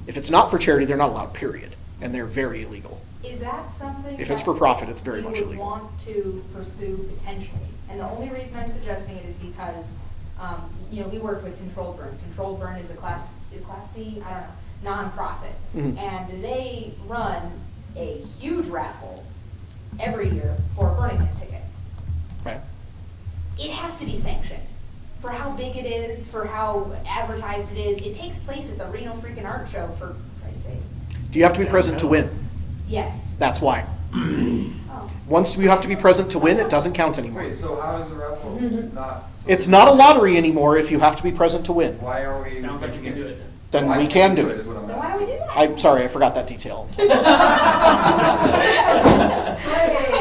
If it's not for charity, they're not allowed, period. And they're very illegal. Is that something? If it's that for profit, it's very much you would illegal. want to pursue potentially? And the only reason I'm suggesting it is because, we worked with Controlled Burn. Controlled Burn is a class C, I don't know, nonprofit. Mhm. And they run a huge raffle every year for a Burning Man ticket. Right? It has to be sanctioned for how big it is, for how advertised it is. It takes place at the Reno freaking art show, for Christ's sake. Do you have to be present to win? Yes. That's why. Oh. Once you have to be present to win, it doesn't count anymore. Wait, so how is the raffle not? It's not a lottery anymore if you have to be present to win. Why are we? Sounds like you can do it then. Then Why we can't can do Is it. what I'm Then why don't we do asking. that? I'm sorry, I forgot that detail. Hey.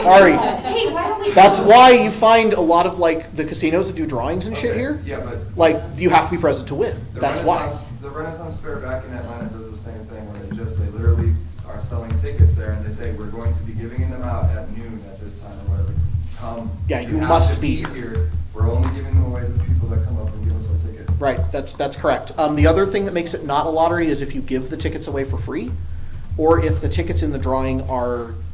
Sorry. Hey, why don't we? That's why you find a lot of like the casinos that do drawings and shit Okay, here. Yeah, but Like you have to be present to win. the That's why. The Renaissance Fair back in Atlanta does the same thing where they literally are selling tickets there and they say, we're going to be giving them out at noon at this time or whatever. Come. Yeah, you have must to be here. We're only giving them away to the people that come up and give us our ticket. Right, that's correct. The other thing that makes it not a lottery is if you give the tickets away for free, or if the tickets in the drawing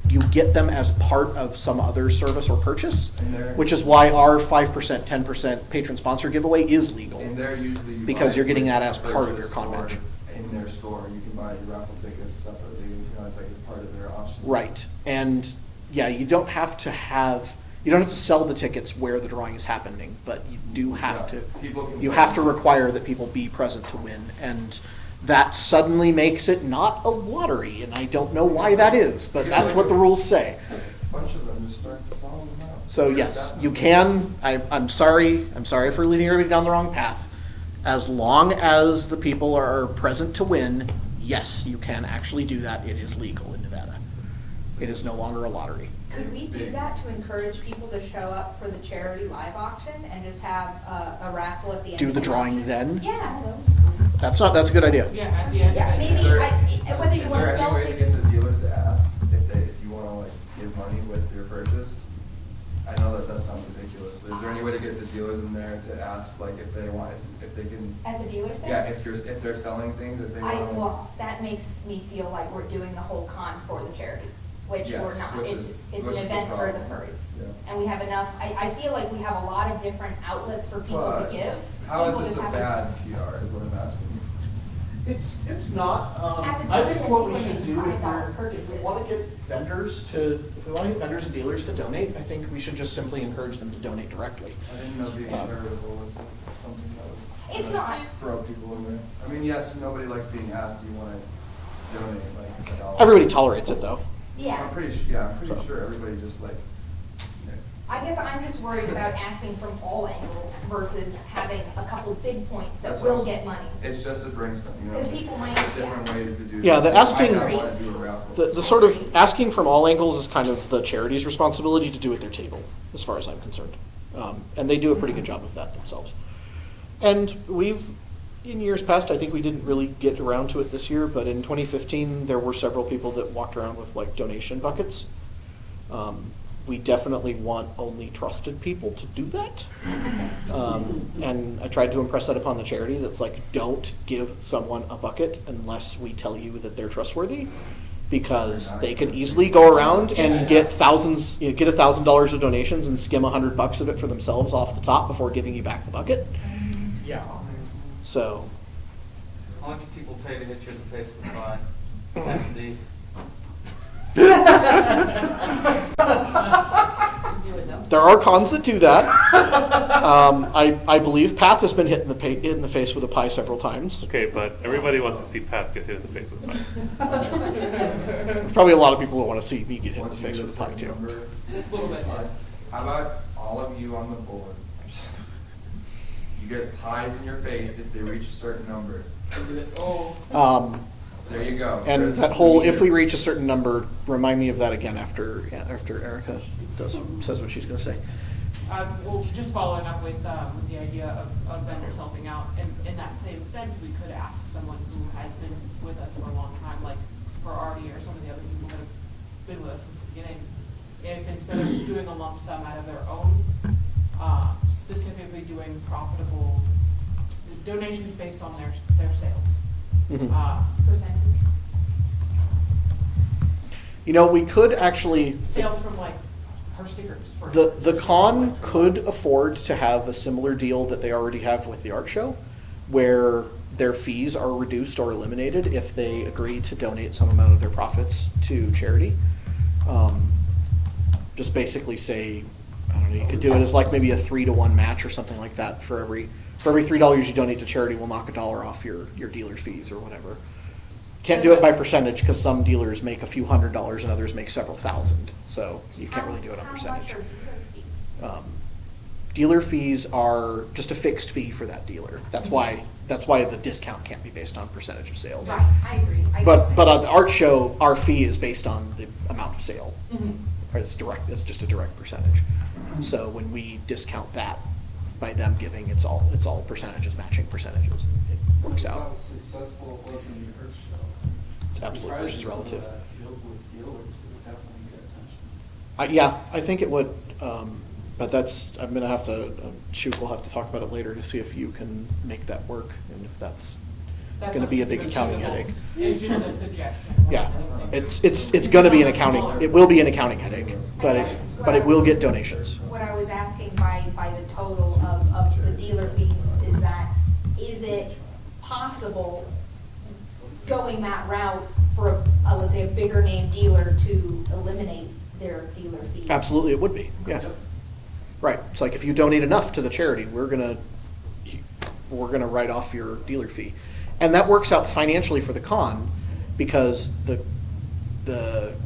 you get them as part of some other service or purchase, And they're- which is why our 5%, 10% patron sponsor giveaway is legal. And they're usually. you Because buy you're getting with that as the part of your purchase con or match. In their store, you can buy your raffle tickets separately, it's like it's part of their option. Right, and yeah, you don't have to sell the tickets where the drawing is happening, but you do have Yeah, people can you sell have to them. require that people be present to win, and that suddenly makes it not a lottery, and I don't know why that is, but that's what the rules say. A bunch of them just start selling them out. So yes, you can, I'm sorry for leading everybody down the wrong path. As long as the people are present to win, yes, you can actually do that. It is legal in Nevada. It is no longer a lottery. Could we do that to encourage people to show up for the charity live auction and just have a raffle at the end? Do of the drawing auction? then? Yeah. That's a good idea. Yeah, at the end Yeah, of it. maybe, Is there- whether you Is want to there sell any way to tickets. get the dealers to ask if you wanna like give money with your purchase? I know that sounds ridiculous, but is there any way to get get the dealers in there to ask, like, if they want, if they can, At the dealer stand? yeah, if they're selling things, if they want. Well, that makes me feel like we're doing the whole con for the charity, which we're Yes, not. which It's is an the event for the problem. furries. Yeah. And we have enough, I feel like we have a lot of different outlets for people to But give. how is People this just a have to- bad PR is what I'm asking. It's not, At the I dealer think what we stand, should people do make if $5 we're, if purchases. we wanna get vendors to, if we wanna get vendors and dealers to donate, I think we should just simply encourage them to donate directly. I didn't know being charitable was something that was. It's gonna not. Throw people away. I mean, yes, nobody likes being asked, do you wanna donate like $1? Everybody tolerates it though. Yeah. I'm pretty sure everybody just like, you know, I guess I'm just worried about asking from all angles versus having a couple big points that That's what will I'm get money. it's just a brainstorm, you know. Because people might- Different ways to do this. Yeah, the asking- You might not wanna do a raffle. The sort of asking from all angles is kind of the charity's responsibility to do at their table, as far as I'm concerned. And they do a pretty good job of that themselves. And in years past, I think we didn't really get around to it this year, but in 2015, there were several people that walked around with like donation buckets. We definitely want only trusted people to do that. And I tried to impress that upon the charity, that's like, don't give someone a bucket unless we tell you that they're trustworthy. Because they can easily go around and get thousands, get $1,000 of donations and skim $100 of it for themselves off the top before giving you back the bucket. Yeah. So, How much do people pay to hit you in the face with a pie? S&D. there are cons that do that. I believe Path has been hit in the face with a pie several times. Okay, but everybody wants to see Pat get hit in the face with a pie. There's probably a lot of people who want to see me get hit in the Once you face get a with a pie certain too. number, Just a little bit, yeah. how about all of you on the board? You get pies in your face if they reach a certain number. Oh, There you go. And There's that whole, the if we meter. reach a certain number, remind me of that again after Erica says what she's gonna say. well, just following up with the idea of vendors helping out, and in that same sense, we could ask someone who has been with us for a long time, like for Artie or some of the other people that have been with us since the beginning, if instead of doing a lump sum out of their own, specifically doing profitable donations based on their sales. Mhm. Percentage. You know, we could actually, Sales from like her stickers, for the instance, or con something like could that. afford to have a similar deal that they already have with the art show, where their fees are reduced or eliminated if they agree to donate some amount of their profits to charity. Just basically say, I don't know, you could do it as like maybe a 3-to-1 match or something like that. For every $3 you donate to charity, we'll knock $1 off your dealer's fees or whatever. Can't do it by percentage because some dealers make a few $100s and others make several thousand. So you can't really do it on percentage. How much are dealer fees? Dealer fees are just a fixed fee for that dealer. That's why the discount can't be based on percentage of sales. Right, I agree. But on the art show, our fee is based on the amount of sale. Mhm. Or it's just a direct percentage. So when we discount that by them giving, it's all percentages matching percentages. It works How out. successful it was in the Earth Show. It's absolute versus relative. Deal with dealers, it would definitely get attention. Yeah, I think it would, but I'm gonna have to, we'll have to talk about it later to see if you can make that work and if that's That's gonna not be a big specific, accounting just headache. It's just a suggestion. more Yeah, than anything. it's gonna be an accounting, it will be an accounting headache, but it will get donations. What I was asking by the total of the dealer fees is it possible going that route for let's say a bigger name dealer to eliminate their dealer fees? Absolutely, it would be, yeah. Right, it's like if you donate enough to the charity, we're gonna write off your dealer fee. And that works out financially for the con, because the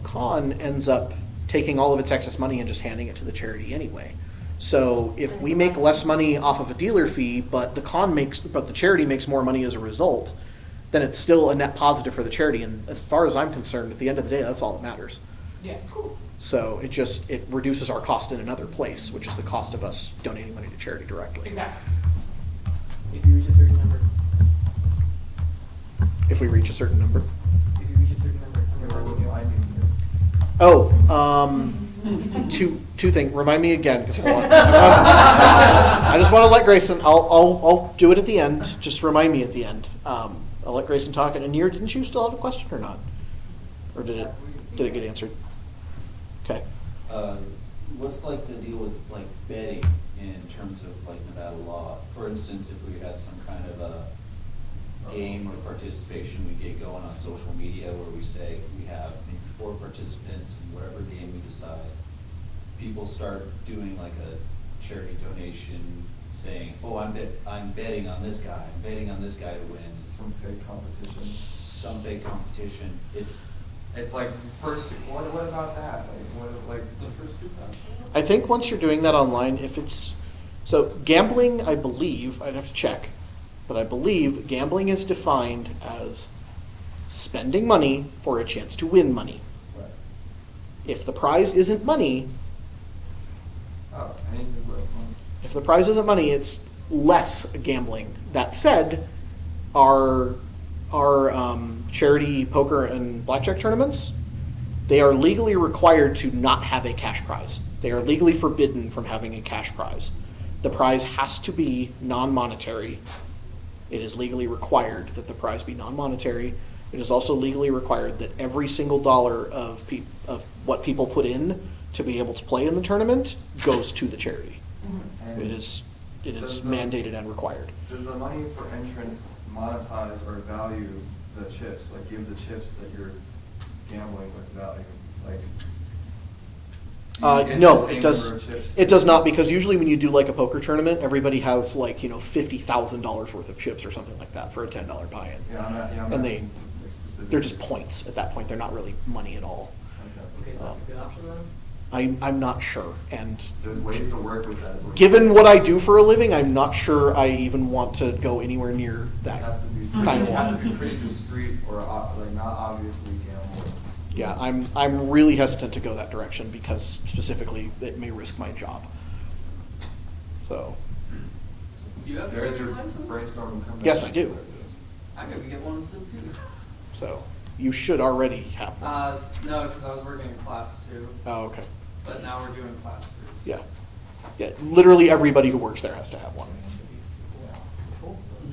con ends up taking all of its excess money and just handing it to the charity anyway. So if we make less money off of a dealer fee, but the charity makes more money as a result, then it's still a net positive for the charity. And as far as I'm concerned, at the end of the day, that's all that matters. Yeah, cool. So it reduces our cost in another place, which is the cost of us donating money to charity directly. Exactly. If you reach a certain number. If we reach a certain number. If you reach a certain number. I mean, Oh, Two things, remind me again, because I just want to let Grayson, I'll do it at the end, just remind me at the end. I'll let Grayson talk, and Anir, didn't you still have a question or not? Or did it get answered? Okay. What's like the deal with like betting in terms of like Nevada law? For instance, if we had some kind of a game or participation we get going on social media where we say we have maybe 4 participants in whatever game we decide, people start doing like a charity donation saying, oh, I'm betting on this guy, I'm betting on this guy to win. Some fake competition. Some big competition. It's like first, what about that? Like the first 2 times? I think once you're doing that online, if it's, so gambling, I believe, I'd have to check, but I believe gambling is defined as spending money for a chance to win money. Right. If the prize isn't money, Oh, anything but money. if the prize isn't money, it's less gambling. That said, our charity poker and blackjack tournaments, they are legally required to not have a cash prize. They are legally forbidden from having a cash prize. The prize has to be non-monetary. It is legally required that the prize be non-monetary. It is also legally required that every single dollar of what people put in to be able to play in the tournament goes to the charity. And It is does the- mandated and required. Does the money for entrance monetize or value the chips? Like give the chips that you're gambling with value? Like do you get No, the same it number does. of chips It that- does not, because usually when you do like a poker tournament, everybody has like, $50,000 worth of chips or something like that for a $10 buy-in. Yeah, I'm And asking, like, specifically. They're just points at that point. They're not really money at all. Okay. Okay, so that's a good option then? I'm not sure. And There's ways to work with that. is what you're given saying. what I do for a living, I'm not sure I even want to go anywhere near It that has to be, kind it of has one. to be pretty discreet or like not obviously gambling. Yeah, I'm really hesitant to go that direction because specifically it may risk my job. So, Do you have a There's your poker license? brainstorm comeback. Yes, I do. I gotta get one soon too. so you should already have one. No, because I was working in class 2, Oh, okay. but now we're doing class 3. Yeah. Yeah, literally everybody who works there has to have one.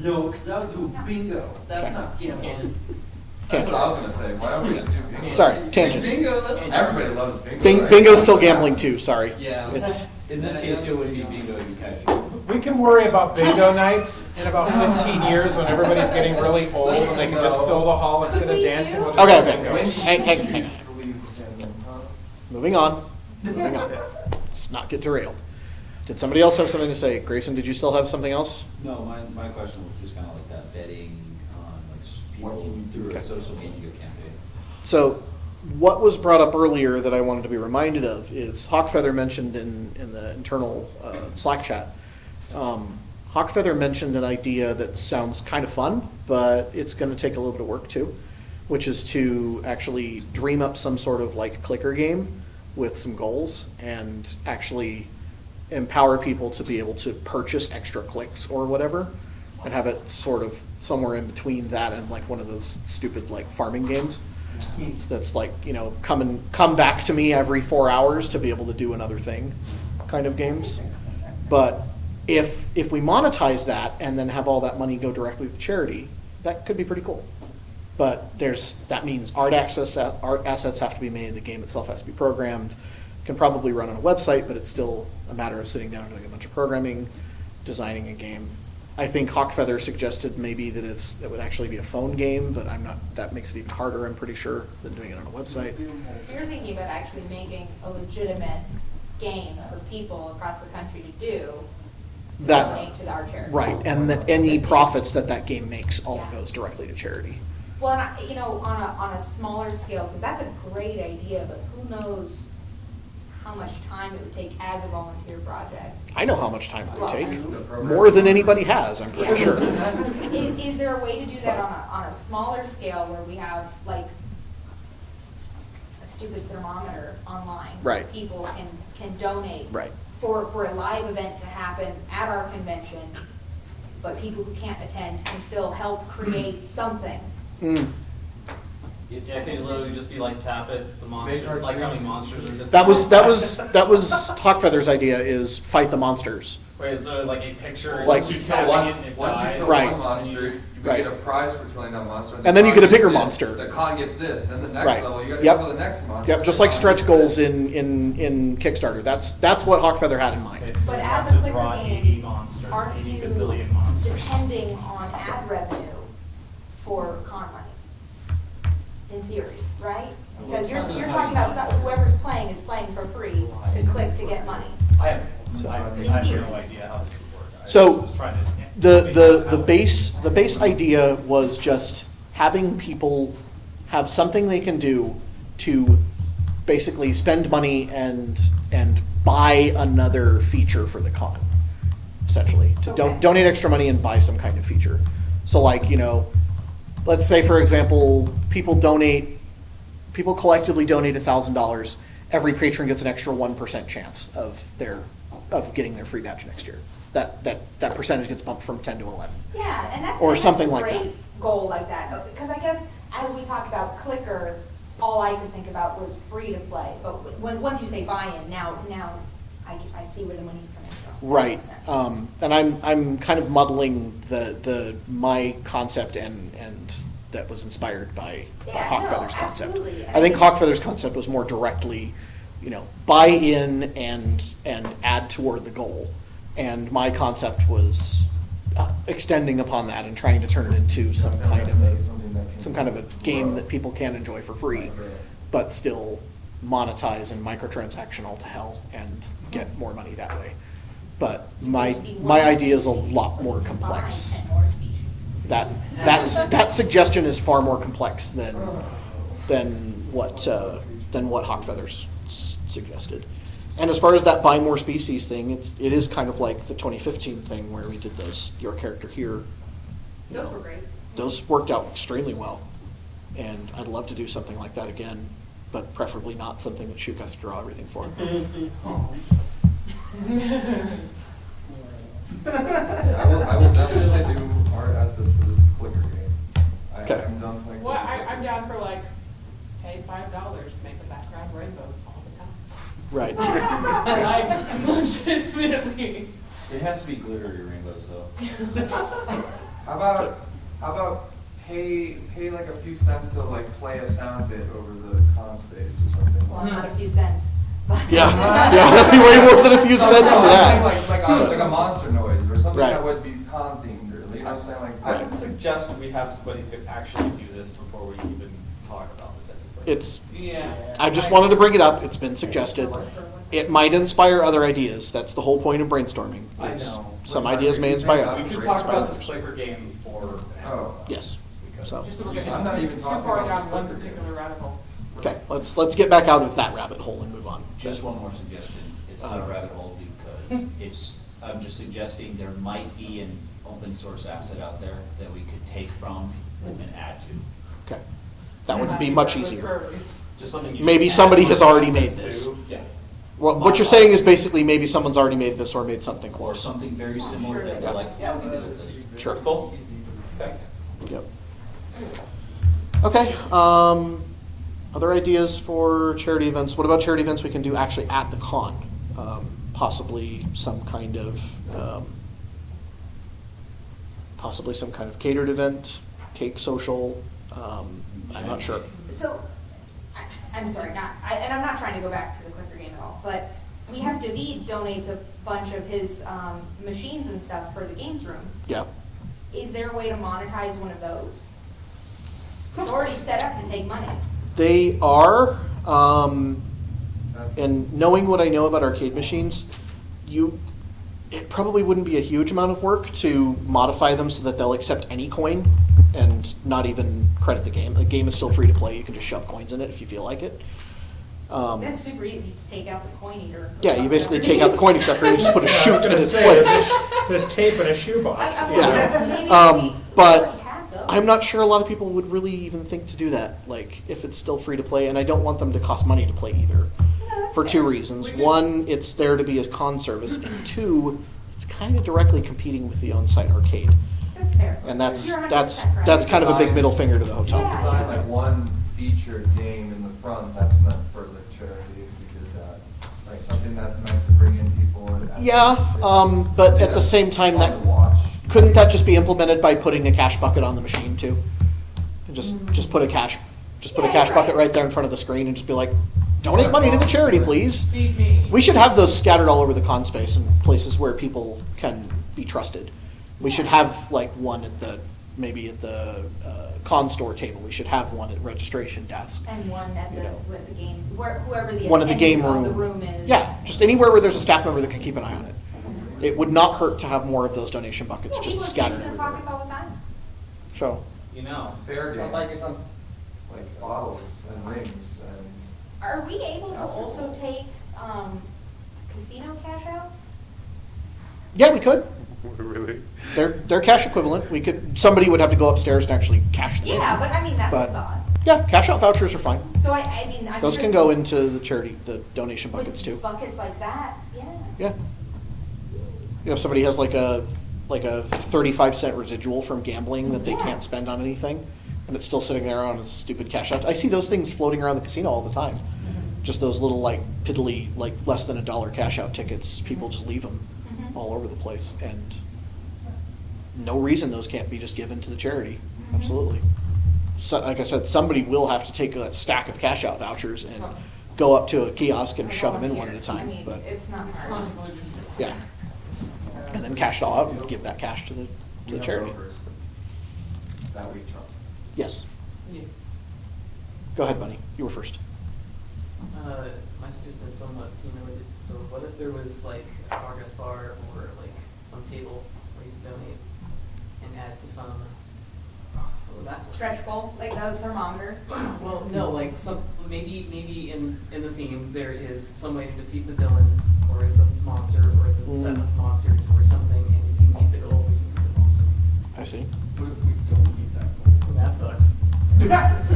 No, because I would do bingo. That's Okay. not gambling. That's what I was gonna say. Why don't we just do bingo? Sorry, tangent. Bingo, that's. Everybody loves bingo. right? Bingo's still gambling too, sorry. Yeah. It's, In this case, it would be bingo you cash. We can worry about bingo nights in about 15 years when everybody's getting really old and they can just fill the hall instead of dancing. We'll just Okay, do okay. bingo. Hang. Moving on. Moving on. Let's not get derailed. Did somebody else have something to say? Grayson, did you still have something else? No, my question was just kind of like that betting on like What people can you do? through Okay. a social media campaign. So, what was brought up earlier that I wanted to be reminded of is Hawkfeather mentioned in the internal Slack chat. Hawkfeather mentioned an idea that sounds kind of fun, but it's going to take a little bit of work too, which is to actually dream up some sort of like clicker game with some goals and actually empower people to be able to purchase extra clicks or whatever, and have it sort of somewhere in between that and like one of those stupid like farming games. That's like, come back to me every 4 hours to be able to do another thing kind of games. But if we monetize that and then have all that money go directly to charity, that could be pretty cool. But that means art assets have to be made, the game itself has to be programmed, can probably run on a website, but it's still a matter of sitting down and doing a bunch of programming, designing a game. I think Hawkfeather suggested maybe that it would actually be a phone game, but that makes it even harder, I'm pretty sure, than doing it on a website. So you're thinking about actually making a legitimate game for people across the country to do, to That- donate to our charity. Right, and that any profits that game makes all Yeah. goes directly to charity. Well, and on a smaller scale, because that's a great idea, but who knows how much time it would take as a volunteer project. I know how much time it would Well, take, The program- more than anybody has, I'm pretty sure. Is there a way to do that on a smaller scale where we have like a stupid thermometer online? Right. People can donate. Right. For a live event to happen at our convention, but people who can't attend can still help create something. Mm. Yeah, can you literally just be like, tap it, the monster, our like how many dreams- monsters are defeated? That was Hawkfeather's idea, is fight the monsters. Wait, is there like a picture? Like- you Once you tapping kill one, it and it once you dies? kill Right. one monster, you Right. get a prize for killing that monster. And then you con get a gets bigger this, monster. The con gets this, then the next Right. level, you gotta Yep. kill the next monster. Yep, just the like con stretch gets goals this. in Kickstarter. That's what Hawkfeather had in mind. Okay, so But you as have a to clicker draw game, 80 monsters, aren't 80 you gazillion monsters. depending on ad revenue for con money? In theory, right? Because you're talking about whoever's playing is playing for free to click to get money. I have no idea how this would work. I So, was trying to The base idea was just having people have something they can do to basically spend money and buy another feature for the con, essentially. To Okay. donate extra money and buy some kind of feature. So like, let's say for example, people collectively donate $1,000. Every patron gets an extra 1% chance of getting their free badge next year. That percentage gets bumped from 10 to 11. Yeah, and that's Or that's something a like that. great goal like that. Because I guess as we talked about Clicker, all I could think about was free to play. But once you say buy-in, now I see where the money's coming from. That Right. makes sense. And I'm kind of muddling my concept and that was inspired by Yeah, Hawkfeather's no, concept. absolutely. I think Hawkfeather's concept was more directly, buy in and add toward the goal. And my concept was extending upon that and trying to turn it into some kind of a game that people can enjoy for free, but still monetize and microtransaction to hell and get more money that way. But my idea is a lot more complex. Buy 10 more species. That suggestion is far more complex than what Hawkfeather's suggested. And as far as that buy more species thing, it is kind of like the 2015 thing where we did those your character here. Those were great. Those worked out extremely well, and I'd love to do something like that again, but preferably not something that Shook has to draw everything for. I will definitely do art assets for this clicker game. Okay. I'm done playing. Well, clicker I'm games. down for like, pay $5 to make the background rainbows all the time. Right. Like, legitimately. It has to be glittery rainbows though. How about pay like a few cents to like play a sound bit over the con space or something? Well, not a few cents. but- Yeah, that'd be way more than a few cents for that. Like a monster noise or something Right. that would be con themed, or you know what I'm saying? Like I would suggest we have somebody who could actually do this before we even talk about this anymore. Yeah. I just wanted to bring it up. It's been suggested. It might inspire other ideas. That's the whole point of brainstorming. I is know. Some ideas may inspire We others. could talk about this clicker game for. Oh. Yes. So, Just that we're getting I'm not even too talking far about this down one clicker game. particular rabbit hole. okay, let's get back out of that rabbit hole and move on. Just one more suggestion, it's not a rabbit hole because I'm just suggesting there might be an open source asset out there that we could take from and add to. Okay, that would be much easier. Furries. Just something you Maybe can add somebody more has already made assets this. to. Yeah. What you're saying is basically maybe someone's already made this or made something Or close. something very similar that we're like, yeah, we can do this. Sure. That's cool. Okay. Yep. Okay, other ideas for charity events? What about charity events we can do actually at the con? Possibly some kind of catered event, cake social, I'm not sure. So, I'm sorry, and I'm not trying to go back to the clicker game at all, but we have David donates a bunch of his machines and stuff for the games room. Yeah, Is there a way to monetize one of those? It's already set up to take money. they are, That's- and knowing what I know about arcade machines, it probably wouldn't be a huge amount of work to modify them so that they'll accept any coin and not even credit the game. The game is still free to play. You can just shove coins in it if you feel like it. That's super easy, you just take out the coin eater. Yeah, you basically take out the coin acceptor and you just put a I was chute in gonna its say, place. there's tape in a shoebox. Yeah. Maybe we But already have those. I'm not sure a lot of people would really even think to do that, like, if it's still free to play, and I don't want them to cost money to play either. No, that's For two fair. reasons. We could- One, it's there to be a con service, and two, it's kind of directly competing with the on-site arcade. That's fair. And that's You're 100% that's correct. that's kind of a big middle finger to the hotel. Yeah. Design like one featured game in the front that's meant for the charity, if we did that. Like something that's meant to bring in people. Yeah, but at the same time, Fun that to watch. couldn't that just be implemented by putting a cash bucket on the machine too? And just put a cash Yeah, bucket right. right there in front of the screen and just be like, donate money to the charity, please. Feed me. We should have those scattered all over the con space and places where people can be trusted. We should have like one at the, maybe at the con store table. We should have one at registration desk. And one at You the, know. with the game, whoever the One at the game attendant of room. the room is. Yeah, just anywhere where there's a staff member that can keep an eye on it. It would not hurt to have more of those donation buckets Yeah, just people are scattered changing their pockets everywhere. all the time. So, You know, Fair But like, games, if I'm- like bottles and rings and. Are we able to That's also cool. take, casino cash outs? yeah, we could. Really? They're cash equivalent. We could, somebody would have to go upstairs and actually cash them in. Yeah, but I mean, that's a But- thought. Yeah, cash out vouchers are fine. So I mean, I'm Those sure can go into the charity, the donation with buckets too. Buckets like that, yeah. Yeah. You know, if somebody has like a 35-cent residual from gambling that they Yeah. can't spend on anything, and it's still sitting there on a stupid cash out. I see those things floating around the casino all the time. Just those little like piddly, like less than $1 cash out tickets. People just leave them Mhm. all over the place, and no reason those can't be just given to the charity. Mhm. Absolutely. So, like I said, somebody will have to take that stack of cash out vouchers and go up to a kiosk and I shove them in one at a volunteer. I time. mean, But it's not hard. Convoluted. yeah, and then cash it all out and give that cash to the charity. That we trust. Yes. Yeah. Go ahead, Bunny. You were first. My suggestion is somewhat similar. So what if there was like a progress bar or like some table where you could donate and add to some, what would that work? Stretch goal, like the thermometer. Well, no, like some, maybe in the theme, there is some way to defeat the villain or the monster or the set of monsters or something, and if you meet the goal, you can beat the monster. I see. what if we don't meet that goal? Well, that sucks.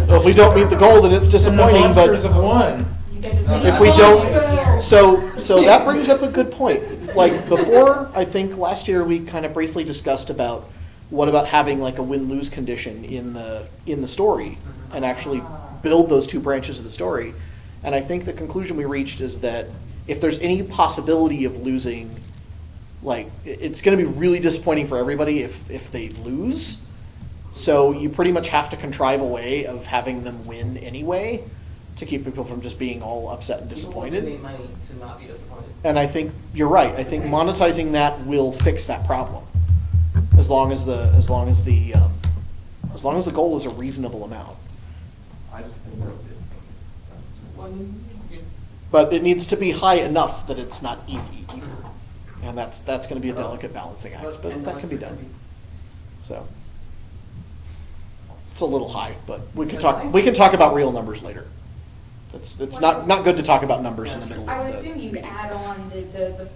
Well, if we don't meet the goal, then it's disappointing. And the monsters have won. You get to see If it we next don't, year. so that brings up a good point. Like before, I think last year we kind of briefly discussed about what about having like a win-lose condition in the story and actually build those two branches of the story. And I think the conclusion we reached is that if there's any possibility of losing, like it's going to be really disappointing for everybody if they lose. So you pretty much have to contrive a way of having them win anyway to keep people from just being all upset and People will disappointed. donate money to not be disappointed. And I think you're right. I think monetizing that will fix that problem, as long as the goal is a reasonable amount. I just think that would be. One, you- But it needs to be high enough that it's not easy, and that's going to be a delicate balancing act. About But $10 that can be per done. turkey. So it's a little high, but we can talk about real numbers later. It's not good to talk about numbers in the middle I of would the. assume you'd add on the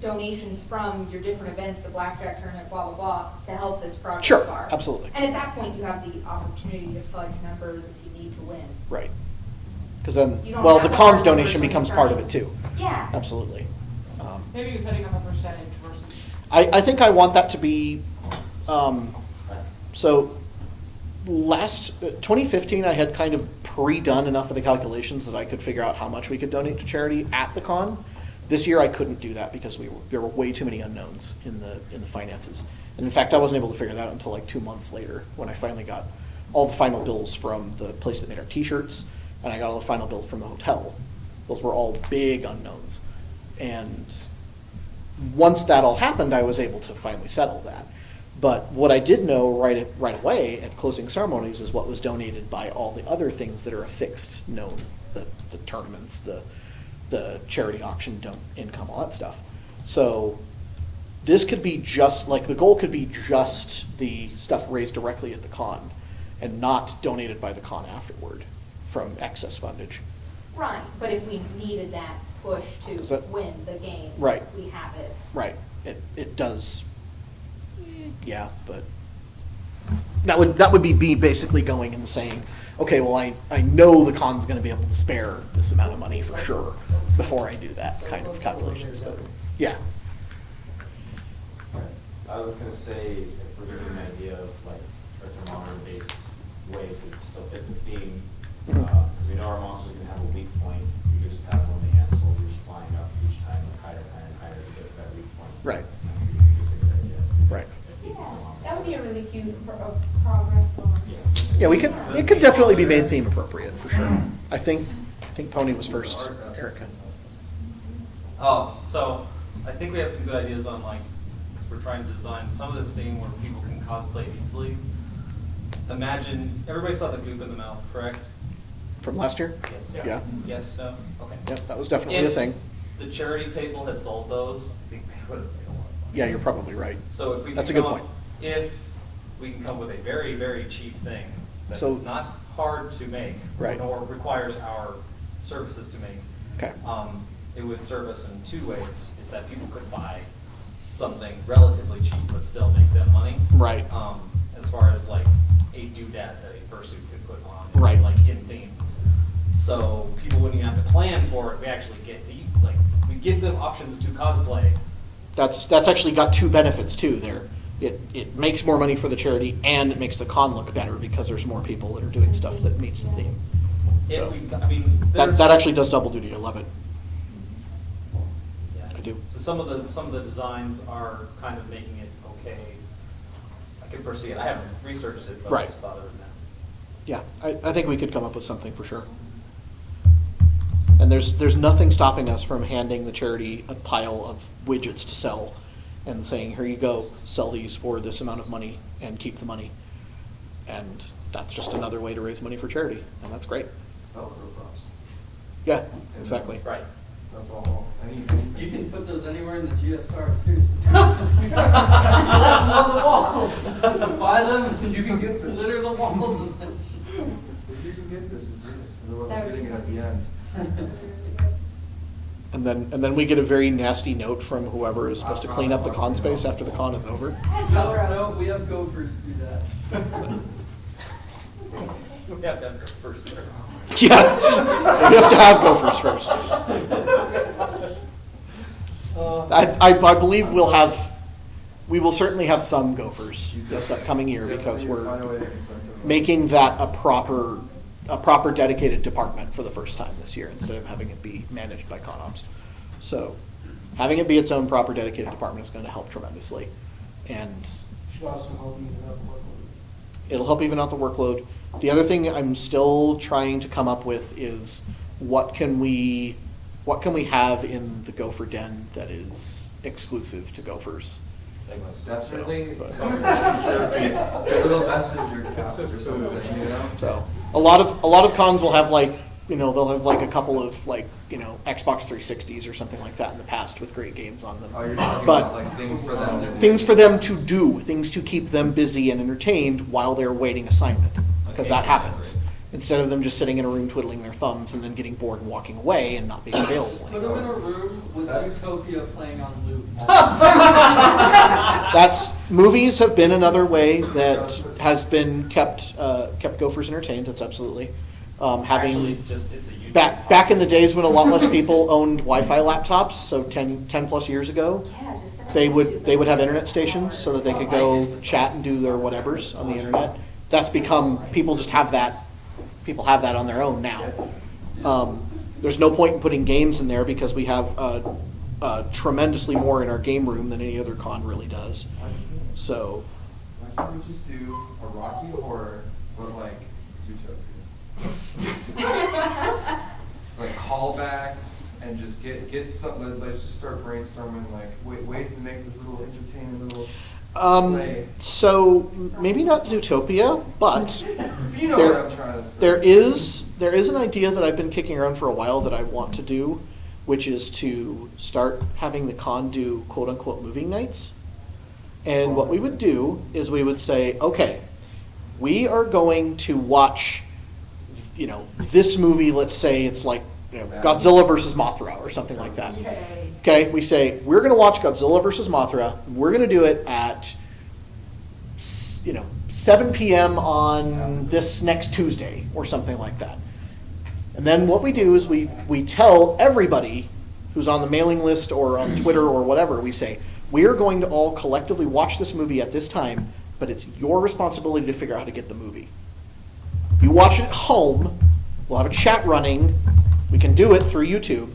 donations from your different events, the blackjack tournament, blah, blah, blah, to help this progress Sure, bar. absolutely. And at that point, you have the opportunity to fudge numbers if you need to win. Right. Because then, You don't well, have the to hard comms numbers donation when becomes you part of it price. too. Yeah. Absolutely. maybe you're setting up a percentage versus. I think I want that to be, so last, 2015, I had kind of pre-done enough of the calculations that I could figure out how much we could donate to charity at the con. This year I couldn't do that because there were way too many unknowns in the finances. And in fact, I wasn't able to figure that out until like 2 months later when I finally got all the final bills from the place that made our t-shirts, and I got all the final bills from the hotel. Those were all big unknowns. And once that all happened, I was able to finally settle that. But what I did know right away at closing ceremonies is what was donated by all the other things that are affixed, known, the tournaments, the charity auction, income, all that stuff. So this could be just, like the goal could be just the stuff raised directly at the con and not donated by the con afterward from excess fundage. Right, but if we needed that push to Is that- win the game, Right. we have it. Right, it does, yeah, but that would be me basically going and saying, okay, well, I know the con's gonna be able to spare this amount of money for sure before I do that kind of calculations, but, yeah. I was just gonna say, if we're giving an idea of like a thermometer-based way to still fit the theme, Mhm. Because we know our monster's gonna have a weak point, we could just have one of the ant soldiers flying up each time, like higher and higher and higher to get to that weak point. Right. Just a good idea. Right. If people Yeah, want that would be a really cute progress bar. Yeah, it could definitely be made theme appropriate, for sure. I think Pony was first, Erica. Oh, so I think we have some good ideas on like, because we're trying to design some of this theme where people can cosplay easily. Imagine, everybody saw the goop in the mouth, correct? From last year? Yes. Yeah. Yes, no? Okay. Yep, that was definitely a thing. If the charity table had sold those, I think they would have made a lot of money. Yeah, you're probably right. So if we That's a can good come point. up, if we can come with a very, very cheap thing that So- is not hard to make, Right. nor requires our services to make, Okay. it would serve us in two ways, is that people could buy something relatively cheap but still make them money. Right. As far as like a doodad that a fursuit could put on, and Right. like in theme. So people wouldn't even have to plan for it, we actually get we give them options to cosplay. That's actually got two benefits too there. It makes more money for the charity and it makes the con look better because there's more people that are doing stuff that meets the theme. So, There's- that actually does double duty. I love it. Yeah. I do. Some of the designs are kind of making it okay. I can foresee it. I haven't researched it, but I Right. just thought of it now. Yeah, I think we could come up with something for sure. And there's nothing stopping us from handing the charity a pile of widgets to sell and saying, here you go, sell these for this amount of money and keep the money. And that's just another way to raise money for charity, and that's great. Velcro props. Yeah, exactly. Right. That's all. Anything. You can put those anywhere in the GSR too. Slap them on the walls. Buy them. You can get this. Litter the walls. If you can get this, it's yours. Otherwise, That I'm would getting be it at the end. And then we get a very nasty note from whoever is supposed to clean up the con space after the con is over. No, we have gophers do that. We have to have first first. Yeah, we have to have gophers first. I believe we will certainly have some gophers this upcoming year because Definitely find a we're way to incentivize. making that a proper dedicated department for the first time this year instead of having it be managed by con ops. So having it be its own proper dedicated department is going to help tremendously. And Should also help even out the workload. it'll help even out the workload. The other thing I'm still trying to come up with is what can we have in the Gopher Den that is exclusive to gophers? Definitely. But- Some little messenger caps or something, you know? So a lot of cons will have like, they'll have like a couple of like, Xbox 360s or something like that in the past with great games on them. Oh, you're talking But about like things for them to. things for them to do, things to keep them busy and entertained while they're waiting assignment, because that happens. Instead of them just sitting in a room twiddling their thumbs and then getting bored and walking away and not being available Put them anymore. in a room with Zootopia playing on loop. Movies have been another way that has been kept gophers entertained. That's absolutely Actually, having just, it's a YouTube. back in the days when a lot less people owned Wi-Fi laptops. So 10 plus years ago, Yeah, just set up they YouTube. would have internet stations so that they could go chat and do their whatevers on the internet. That's become, people just have that. People have that on their own now. There's no point in putting games in there because we have tremendously more in our game room than any other con really does. So, Why can't we just do a Rocky Horror, but like Zootopia? Like callbacks and just get something. Let's just start brainstorming like ways to make this little entertaining little play. so maybe not Zootopia, but You know there- what I'm trying to say. there is an idea that I've been kicking around for a while that I want to do, which is to start having the con do quote unquote moving nights. And what we would do is we would say, okay, we are going to watch, this movie. Let's say it's like Godzilla versus Mothra or something like that. Okay, we say we're going to watch Godzilla versus Mothra. We're going to do it at 7 p.m. on this next Tuesday or something like that. And then what we do is we tell everybody who's on the mailing list or on Twitter or whatever, we say, we are going to all collectively watch this movie at this time, but it's your responsibility to figure out how to get the movie. You watch it at home, We'll have a chat running. We can do it through YouTube.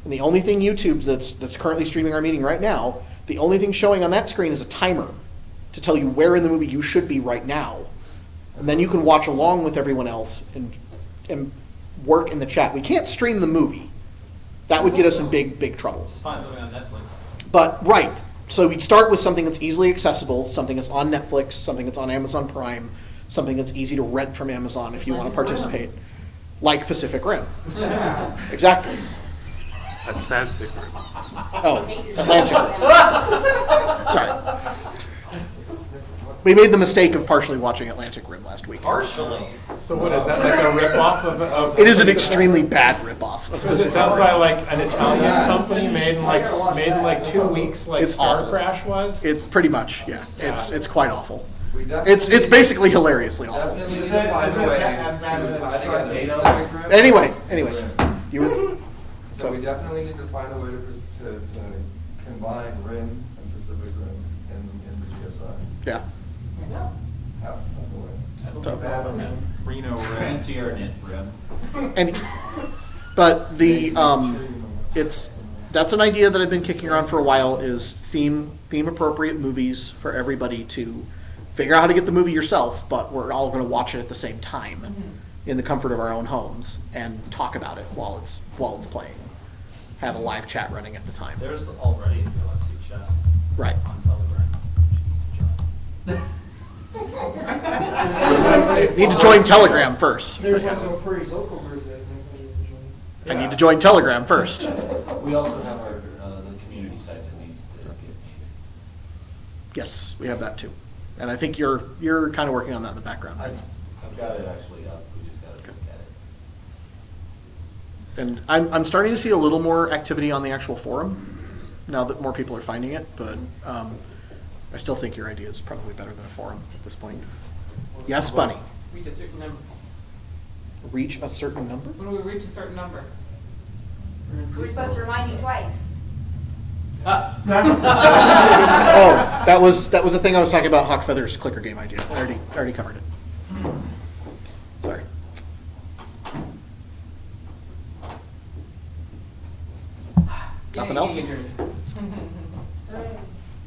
And the only thing YouTube that's currently streaming our meeting right now, the only thing showing on that screen is a timer to tell you where in the movie you should be right now. And then you can watch along with everyone else and work in the chat. We can't stream the movie. That would get us in big trouble. Just find something on Netflix. But, right. So we'd start with something that's easily accessible, something that's on Netflix, something that's on Amazon Prime, something that's easy to rent from Amazon if you want to participate. Like Pacific Rim. Exactly. Atlantic Rim. Oh, Atlantic. Sorry. We made the mistake of partially watching Atlantic Rim last week. Partially. So what is that, like a ripoff of? It is an extremely bad ripoff of Was it Pacific done Rim. by like an Italian company made in like 2 weeks, like It's Star awful. Crash was? It's pretty much, yeah. It's quite awful. We definitely- It's basically hilariously awful. Definitely need to find a way to tie together Pacific Rim. Anyway, you were, So we definitely need to find a way to combine Rim and Pacific Rim in the GSI. yeah. Have to find a way. I believe that Reno Rim. fancy or knit rim. And, but that's an idea that I've been kicking around for a while, is theme appropriate movies for everybody to figure out how to get the movie yourself, but we're all going to watch it at the same time in the comfort of our own homes and talk about it while it's playing. Have a live chat running at the time. There's already a UFC chat Right. on Telegram. Need to join Telegram first. There's also a pretty local group that I think that is a joint. I need to join Telegram first. We also have our, the community site that needs to get made. Yes, we have that too. And I think you're kind of working on that in the background. I've got it actually up, we just gotta look at it. And I'm starting to see a little more activity on the actual forum now that more people are finding it, but I still think your idea is probably better than a forum at this point. Yes, Bunny? Reach a certain number. Reach a certain number? When we reach a certain number. We're supposed to remind you twice. Oh, that was the thing I was talking about, Hawk Feather's clicker game idea. I already covered it. Sorry. Nothing else?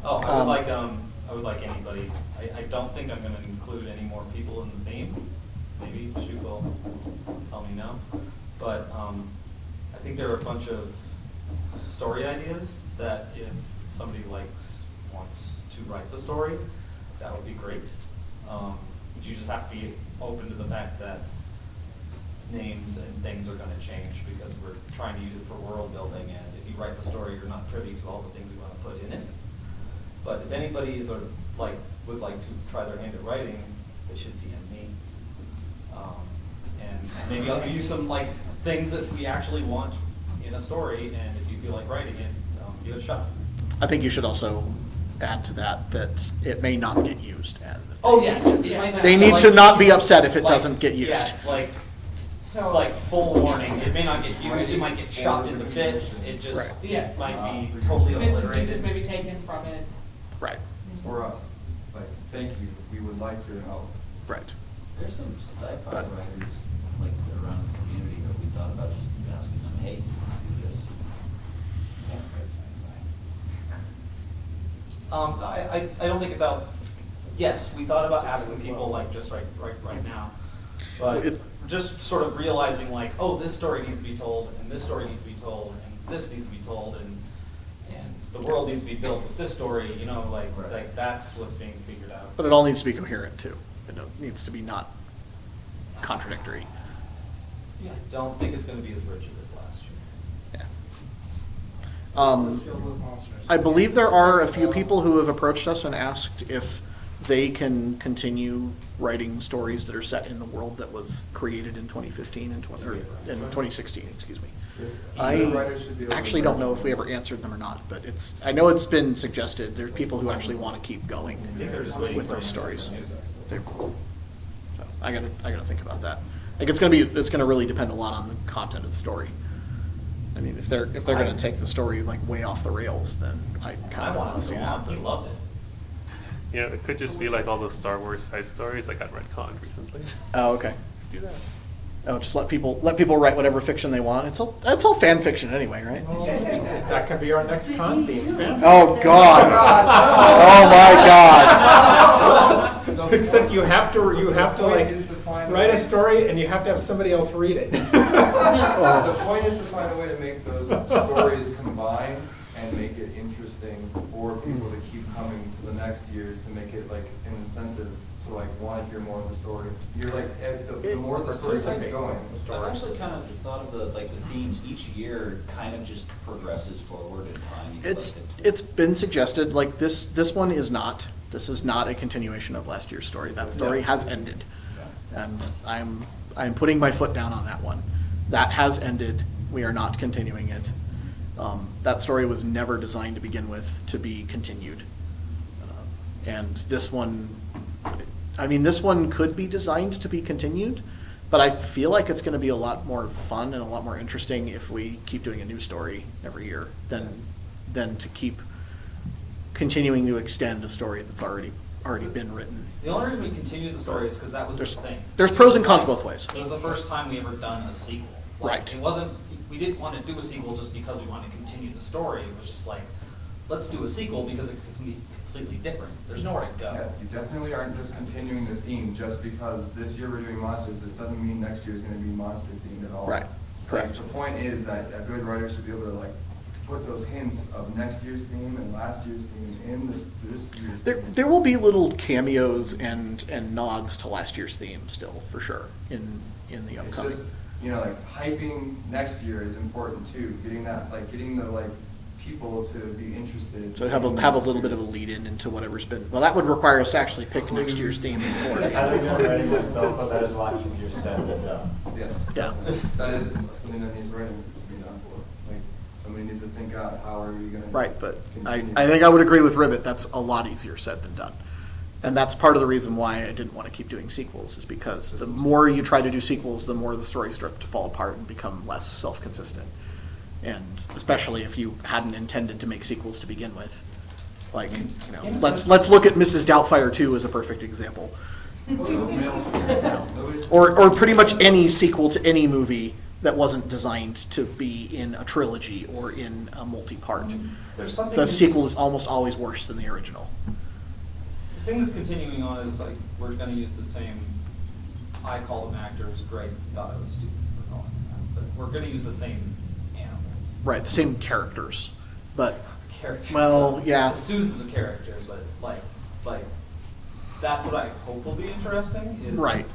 Oh, I would like anybody, I don't think I'm gonna include any more people in the theme. Maybe Shu will tell me no. But, I think there are a bunch of story ideas that if somebody wants to write the story, that would be great. You just have to be open to the fact that names and things are gonna change because we're trying to use it for world building, and if you write the story, you're not privy to all the things we wanna put in it. But if anybody would like to try their hand at writing, they should DM me. And maybe I'll give you some things that we actually want in a story, and if you feel like writing it, give it a shot. I think you should also add to that it may not get used. And Oh, yes. It might not they be need to not be upset if it doesn't get used. Yeah, So. full warning, it may not get used, it might get chopped into bits, it just Yeah. might be totally Bits and pieces obliterated. maybe taken from it. Right, It's for us. Thank you. We would like your help. right. There's some sci-fi writers, around the community that we thought about just asking them, hey, do this. Can't write sci-fi. I don't think it's out, yes, we thought about asking people just right now. But If- just sort of realizing oh, this story needs to be told, and this story needs to be told, and this needs to be told, and the world needs to be built with this story, that's what's being figured out. But it all needs to be coherent too. It needs to be not contradictory. I don't think it's gonna be as rigid as last year. Yeah. I believe there are a few people who have approached us and asked if they can continue writing stories that are set in the world that was created in 2015 and 2016, excuse me. I actually don't know if we ever answered them or not, but I know it's been suggested. There's people who actually want to keep going with those stories. So I gotta think about that. It's gonna really depend a lot on the content of the story. I mean, if they're gonna take the story way off the rails, then I kind I of want wanted to see to that. I loved it. Yeah, it could just be all those Star Wars side stories like got retconned recently. Oh, okay. Let's do that. Oh, just let people write whatever fiction they want. It's all fan fiction anyway, right? Well, that could be our next con theme. fan Oh God! Oh my God! Except you have to like Is to find write way- a story and you have to have somebody else read it. The point is to find a way to make those stories combine and make it interesting for people to keep coming to the next years, to make it like an incentive to like want to hear more of the story. You're like, the more the story keeps going. I've actually kind of thought of the themes each year kind of just progresses forward in time. It's been suggested, like this one is not. This is not a continuation of last year's story. That story has ended. And I'm putting my foot down on that one. That has ended. We are not continuing it. That story was never designed to begin with to be continued. And this one, I mean, this one could be designed to be continued, but I feel like it's going to be a lot more fun and a lot more interesting if we keep doing a new story every year than to keep continuing to extend a story that's already been written. The only reason we continue the story is because that was the thing. There's pros and cons both ways. It was the first time we ever done a sequel. Right. It wasn't, we didn't want to do a sequel just because we wanted to continue the story. It was just like, let's do a sequel because it can be completely different. There's nowhere to go. Yeah, you definitely aren't just continuing the theme just because this year we're doing monsters. It doesn't mean next year is going to be monster themed at all. Right. Correct. Like, the point is that a good writer should be able to like put those hints of next year's theme and last year's theme in this year's theme. There will be little cameos and nods to last year's theme still, for sure, in the It's upcoming. just, like hyping next year is important too. Getting the people to be interested. So have a little bit of a lead in into whatever's been, well, that would require us to actually pick next year's theme before. Having been writing myself, but that is a lot easier said than done. Yes. Yeah. That is something that needs writing to be done for. Like, somebody needs to think out, how are we gonna. Right, but I continue? think I would agree with Rivet, that's a lot easier said than done. And that's part of the reason why I didn't want to keep doing sequels, is because the more you try to do sequels, the more the story starts to fall apart and become less self-consistent. And especially if you hadn't intended to make sequels to begin with. Like, let's look at Mrs. Doubtfire 2 as a perfect example. Or pretty much any sequel to any movie that wasn't designed to be in a trilogy or in a multi-part. There's something. The sequel is almost always worse than the original. The thing that's continuing on is like, we're going to use the same, I call them actors, Greg thought I was stupid for calling them that, but we're going to use the same animals. Right, the same characters, but, The characters. well, yeah. Suze is a character, but like, that's what I hope will be interesting is. Right.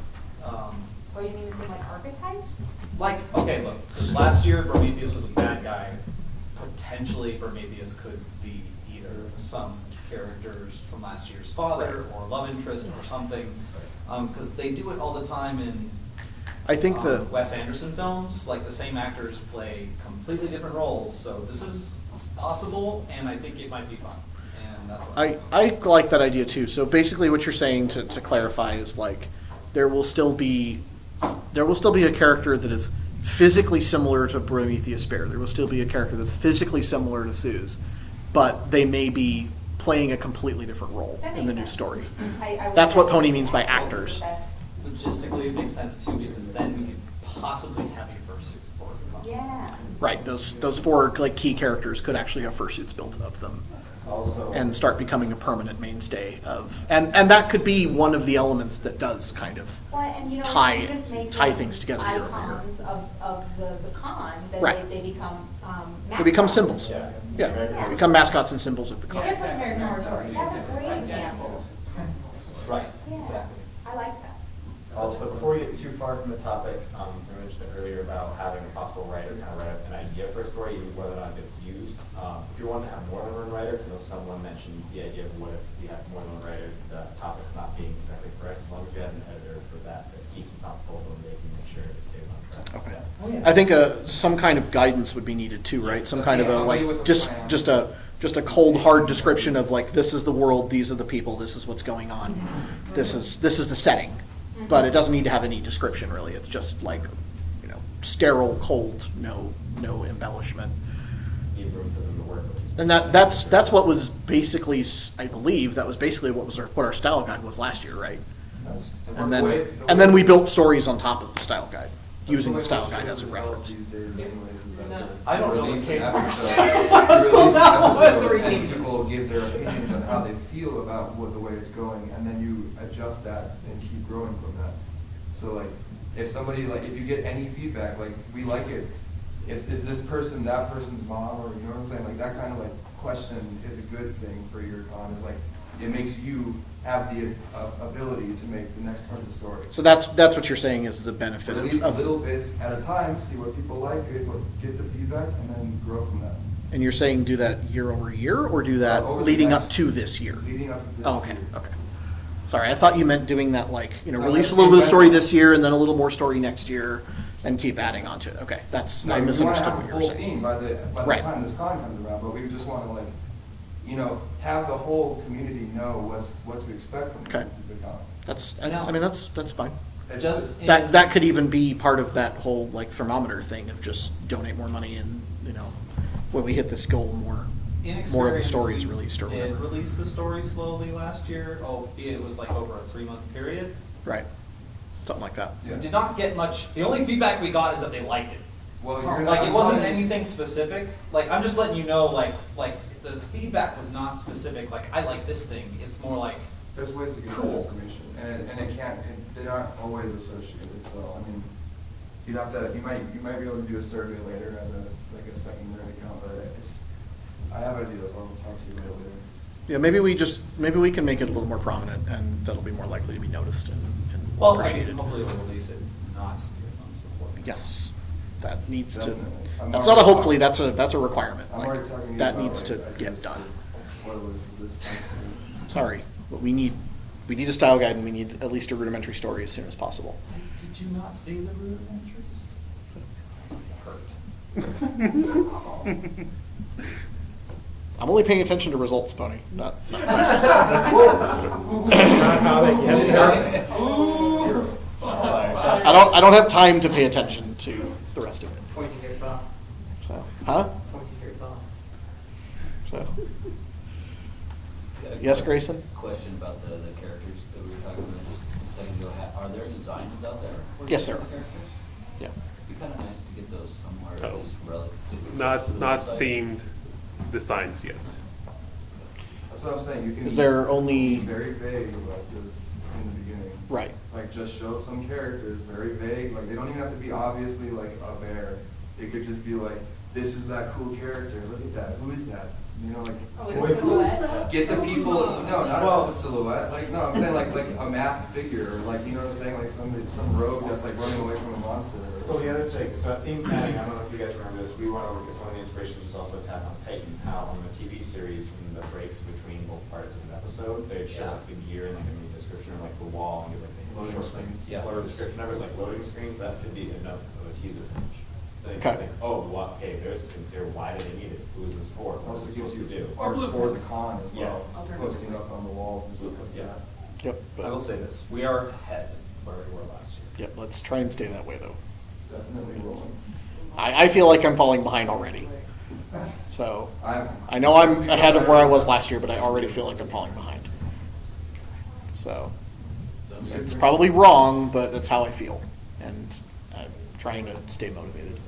Or you mean the same like archetypes? Like, okay, look, last year Prometheus was a bad guy. Potentially Prometheus could be either some characters from last year's father or love interest or something. Because they do it all the time in I think Wes Anderson films. Like the same actors play completely different roles. So this is possible, and I think it might be fun. And that's what I like that idea too. So basically what you're saying to clarify is like, there will still be a character that is physically similar to Prometheus Bear. There will still be a character that's physically similar to Suze, but they may be playing a completely different role That in the makes new sense. story. I would That's what say Pony means by that's actors. the best. logistically it makes sense too, because then we could possibly have a fursuit for the comic. Yeah. Right, those four like key characters could actually have fursuits built of them. Also, And start becoming a permanent mainstay of, and that could be one of the elements that does kind of Well, and you know, tie you just make tie them things together year over year. icons of the con, that Right. they become mascots. They become symbols. yeah. Yeah, they become mascots and symbols of the con. Just like American Horror Story, that's a great example. Right, Yeah, exactly. I like that. Also, before we get too far from the topic, so I mentioned earlier about having a possible writer kind of write up an idea for a story, even whether or not it's used. If you want to have more than one writer, because I know someone mentioned the idea of what if you have more than one writer, the topic's not being exactly correct. As long as you have an editor for that keeps on top of both of them, they can make sure it stays on track. Okay. Oh, yeah. I think some kind of guidance would be needed too, right? Some kind of a Somebody like with a plan. just a cold hard description of like, this is the world, these are the people, this is what's going on, this is the setting. But it doesn't need to have any description really. It's just like, sterile, cold, no embellishment. Need room for them to work with. And that's what was basically, I believe, that was basically what our style guide was last year, right? That's And then we built stories on top of the style guide. using the That's style way guide shows as a develop reference. These days anyways, is that No. they're I don't know the releasing cadence. episodes- So releasing that was episodes the and cadence. people give their opinions on how they feel about what the way it's going, and then you adjust that and keep growing from that. So like, if somebody, like, if you get any feedback, like, we like it, is this person that person's mom, or, you know what I'm saying, like, that kind of like question is a good thing for your con, is like, it makes you have the ability to make the next part of the story. So that's what you're saying is the benefit Release of, little bits at a time, see what people like, get the feedback, and then grow from that. and you're saying do that year over year, or do that Over the leading up next- to this year? Leading up to this Oh, okay, year. okay. Sorry, I thought you meant doing that like, No, release that's a little bit of the story event. this year and then a little more story next year and keep adding on to it. Okay, that's, No, I we misunderstood wanna what have you a were full saying. team by the Right. time this con comes around, but we just wanna like, have the whole community know what to expect from Okay. the con. That's, Now- I mean, that's fine. It's Just just- in- That could even be part of that whole like thermometer thing of just donate more money and, when we hit this goal, In more of the experience, stories we released or did whatever. release the story slowly last year, albeit it was like over a 3-month period. Right, something like that. Yeah. Did not get much, the only feedback we got is that they liked it. Well, you're Like, not it wasn't telling- anything specific, like, I'm just letting you know, like, the feedback was not specific, like, I like this thing, it's more like, There's ways to get that Cool. information, and it can't, they're not always associated, so, I mean, you'd have to, you might be able to do a survey later as like a secondary account, but I have ideas, I'll talk to you about it later. Yeah, maybe we can make it a little more prominent and that'll be more likely to be noticed and well, I mean, appreciated. hopefully we'll release it not 3 months before. Yes, that needs to, Definitely. I'm that's not a already hopefully, talking- that's a requirement. I'm Like, already talking to you that about, needs to like, get ideas done. for spoilers for this time. Sorry, but we need a style guide and we need at least a rudimentary story as soon as possible. Did you not see the rudimentaries? I'm only paying attention to results, Pony, not Not how they get there. I don't have time to pay attention to the rest of it. Pointing at your boss. So, huh? Pointing at your boss. So, yes, Grayson? Question about the characters that we were talking about just a second ago. Are there designs out there? For Yes, the there are. characters? Yeah. It'd be kind of nice to get those somewhere, Oh. at least relatively close to the Not website. themed designs yet. That's what I'm saying, you can. Is there be only, very vague about this in the beginning. right, Like, just show some characters, very vague, like, they don't even have to be obviously like a bear. It could just be like, this is that cool character, look at that, who is that? You know, like. Oh, get- it's silhouette? Get the people, no, not just a silhouette, like, no, I'm saying like a masked figure, or like, you know what I'm saying, like some rogue that's like running away from a monster. Well, the other thing, so theme padding, I don't know if you guys remember this, we went over, because one of the inspirations was also Attack on Titan, how on the TV series, in the breaks between both parts of an episode, they'd show like the gear and like a description of like the wall, and give like the Loading short, like, screens. Yeah. or description of it, like loading screens, that could be enough of a teaser finish. They Okay. think, oh, what, okay, there's things here, why do they need it, who is this for, what's Also it gives supposed to you do? art for the blueprints. con as Yeah. well, Alternative. posting up on the walls and stuff like Yeah. that. yep, I will but, say this, we are ahead where we were last year. yep, let's try and stay that way though. Definitely rolling. I feel like I'm falling behind already. So, I've. I know I'm ahead of where I was last year, but I already feel like I'm falling behind. So, it's probably wrong, but that's how I feel. And I'm trying to stay motivated.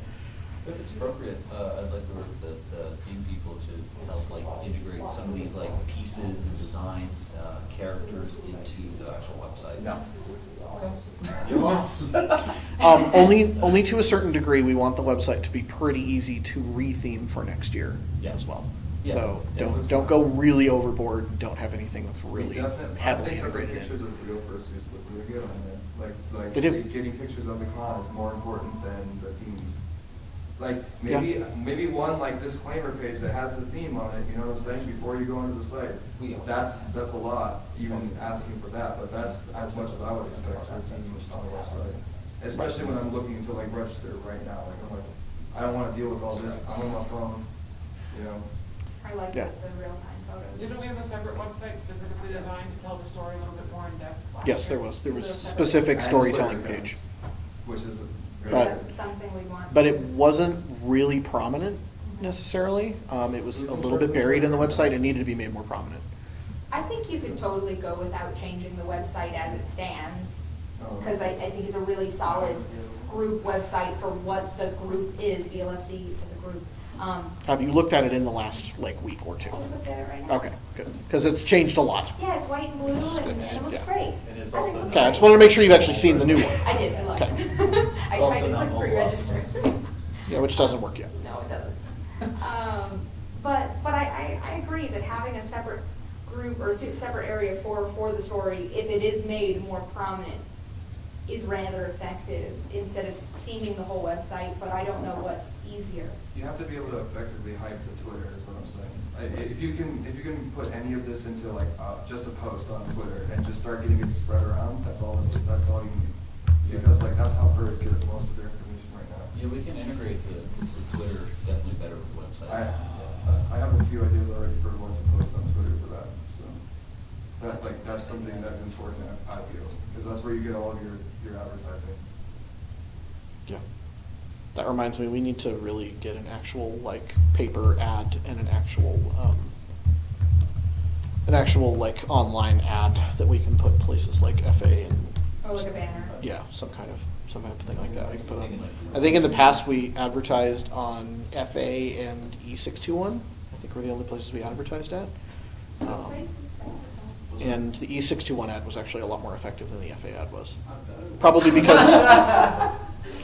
If it's appropriate, I'd like to work with the theme people to help like integrate some of these like pieces and designs, characters into the actual website. No. Only to a certain degree, we want the website to be pretty easy to retheme for next year Yeah. as well. Yeah. So Yeah. don't go really overboard. Don't have anything that's We really definitely, I heavily think that the integrated pictures in. of real fursuits look really good on there. Like They do. getting pictures of the con is more important than the themes. Like, Yeah. maybe one like disclaimer page that has the theme on it, you know what I'm saying, before you go into the site. That's a lot, even asking for that, but that's as much as I would expect for the theme on the website. Especially when I'm looking to like register right now, like I'm like, I don't wanna deal with all this, I'm on my phone, you know. I like Yeah. the real-time photos. Didn't we have a separate website specifically designed to tell the story a little bit more in depth? last Yes, year? there was. There was Is there a specific And storytelling Twitter page. accounts, Which is. But- That's something we want. But it wasn't really prominent necessarily. It was a little bit buried in the website. It needed to be made more prominent. I think you could totally go without changing the website as it stands, Oh. because I think it's a really solid group website for what the group is, BLFC as a group. Have you looked at it in the last week or two? I just looked at it right now. Okay, good, because it's changed a lot. Yeah, it's white and blue and it It's- looks yeah. great. And it's I think also it looks Okay, I great. just wanted to make sure you've actually seen the new one. I did, I looked. Okay. I It's tried also to not click mobile pre-register. Yeah, which doesn't work yet. No, it doesn't. But I agree that having a separate group or separate area for the story, if it is made more prominent, is rather effective instead of theming the whole website, but I don't know what's easier. You have to be able to effectively hype the Twitter, is what I'm saying. If you can put any of this into like just a post on Twitter and just start getting it spread around, that's all you need. Because like that's how birds get most of their information right now. Yeah, we can integrate the Twitter definitely better with the website. I have a few ideas already for what to post on Twitter for that, so. That's something that's important, I feel, because that's where you get all of your advertising. Yeah. That reminds me, we need to really get an actual paper ad and an actual online ad that we can put places like FA and. Or like a banner. Yeah, some kind of thing like that. We can put on. I think in the past we advertised on FA and E621. I think were the only places we advertised at. And the E621 ad was actually a lot more effective than the FA ad was. Probably because,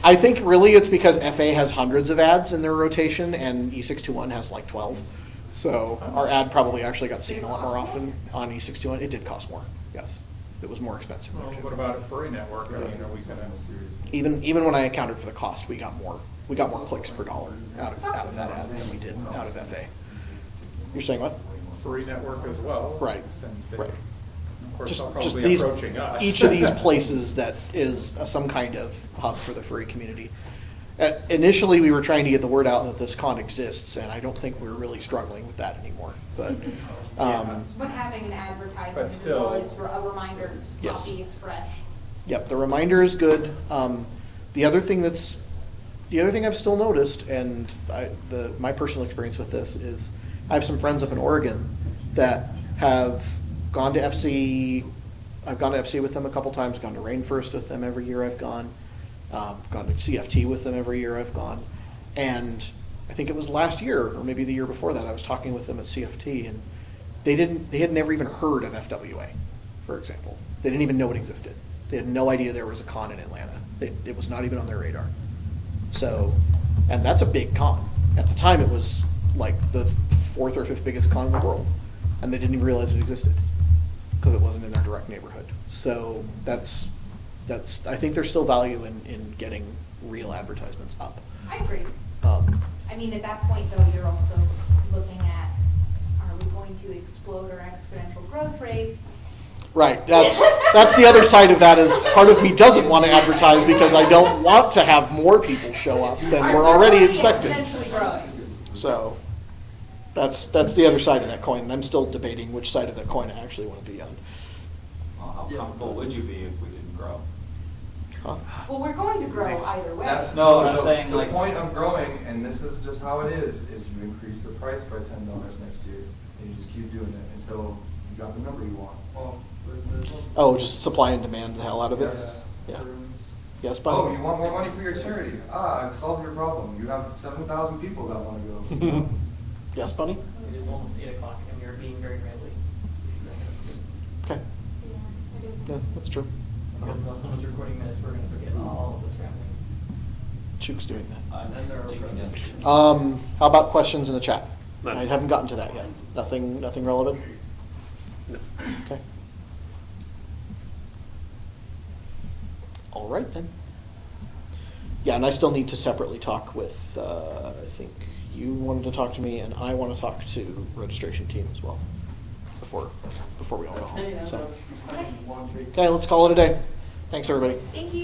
I think really it's because FA has hundreds of ads in their rotation and E621 has 12. So our ad probably actually got seen a lot more often on E621. It did cost more, yes. It was more expensive. Well, what about a furry network? I mean, we can have a series. Even when I accounted for the cost, we got more clicks per dollar out of that ad than we did out of FA. You're saying what? Furry network as well. Right. Since they, Right. of course, they're Just probably these, approaching us. each of these places that is some kind of hub for the furry community. Initially, we were trying to get the word out that this con exists, and I don't think we're really struggling with that anymore. But But having an advertisement But is still- always for a reminder, Yes. copy, it's fresh. Yep, the reminder is good. The other thing I've still noticed, and my personal experience with this is, I have some friends up in Oregon that have gone to FC. I've gone to FC with them a couple times. Gone to Rainforest with them every year I've gone. Gone to CFT with them every year I've gone. And I think it was last year or maybe the year before that I was talking with them at CFT, and they had never even heard of FWA, for example. They didn't even know it existed. They had no idea there was a con in Atlanta. It was not even on their radar. So, and that's a big con. At the time, it was like the fourth or fifth biggest con in the world, and they didn't even realize it existed because it wasn't in their direct neighborhood. So that's I think there's still value in getting real advertisements up. I agree. Um, I mean, at that point, though, you're also looking at, are we going to explode our exponential growth rate? Right. That's the other side of that, is part of me doesn't want to advertise because I don't want to have more people show up than we're already expecting. Exponentially growing. So that's the other side of that coin, and I'm still debating which side of that coin I actually want to be on. Well, how comfortable would you be if we didn't grow? Huh? Well, we're going to grow either way. No, I'm saying The like. point of growing, and this is just how it is you increase the price by $10 next year, and you just keep doing it until you got the number you want. Well, there's also. Oh, just supply and demand the hell out of it? Yes. Yeah. Rooms. Yes, but Oh, you want more money for your charity? I've solved your problem. You have 7,000 people that want to go. Yes, Bunny? It is almost 8 o'clock and we are being very rambly. Okay. Yeah, it is. Yeah, that's true. Because unless someone's recording minutes, we're gonna forget all of this rambling. Chuk's doing that. I'm taking down. How about questions in the chat? None. I haven't gotten to that yet. Nothing relevant? No. Okay. All right then. Yeah, and I still need to separately talk with, I think you wanted to talk to me, and I want to talk to registration team as well, before we all go home. So, okay, let's call it a day. Thanks, everybody. Thank you.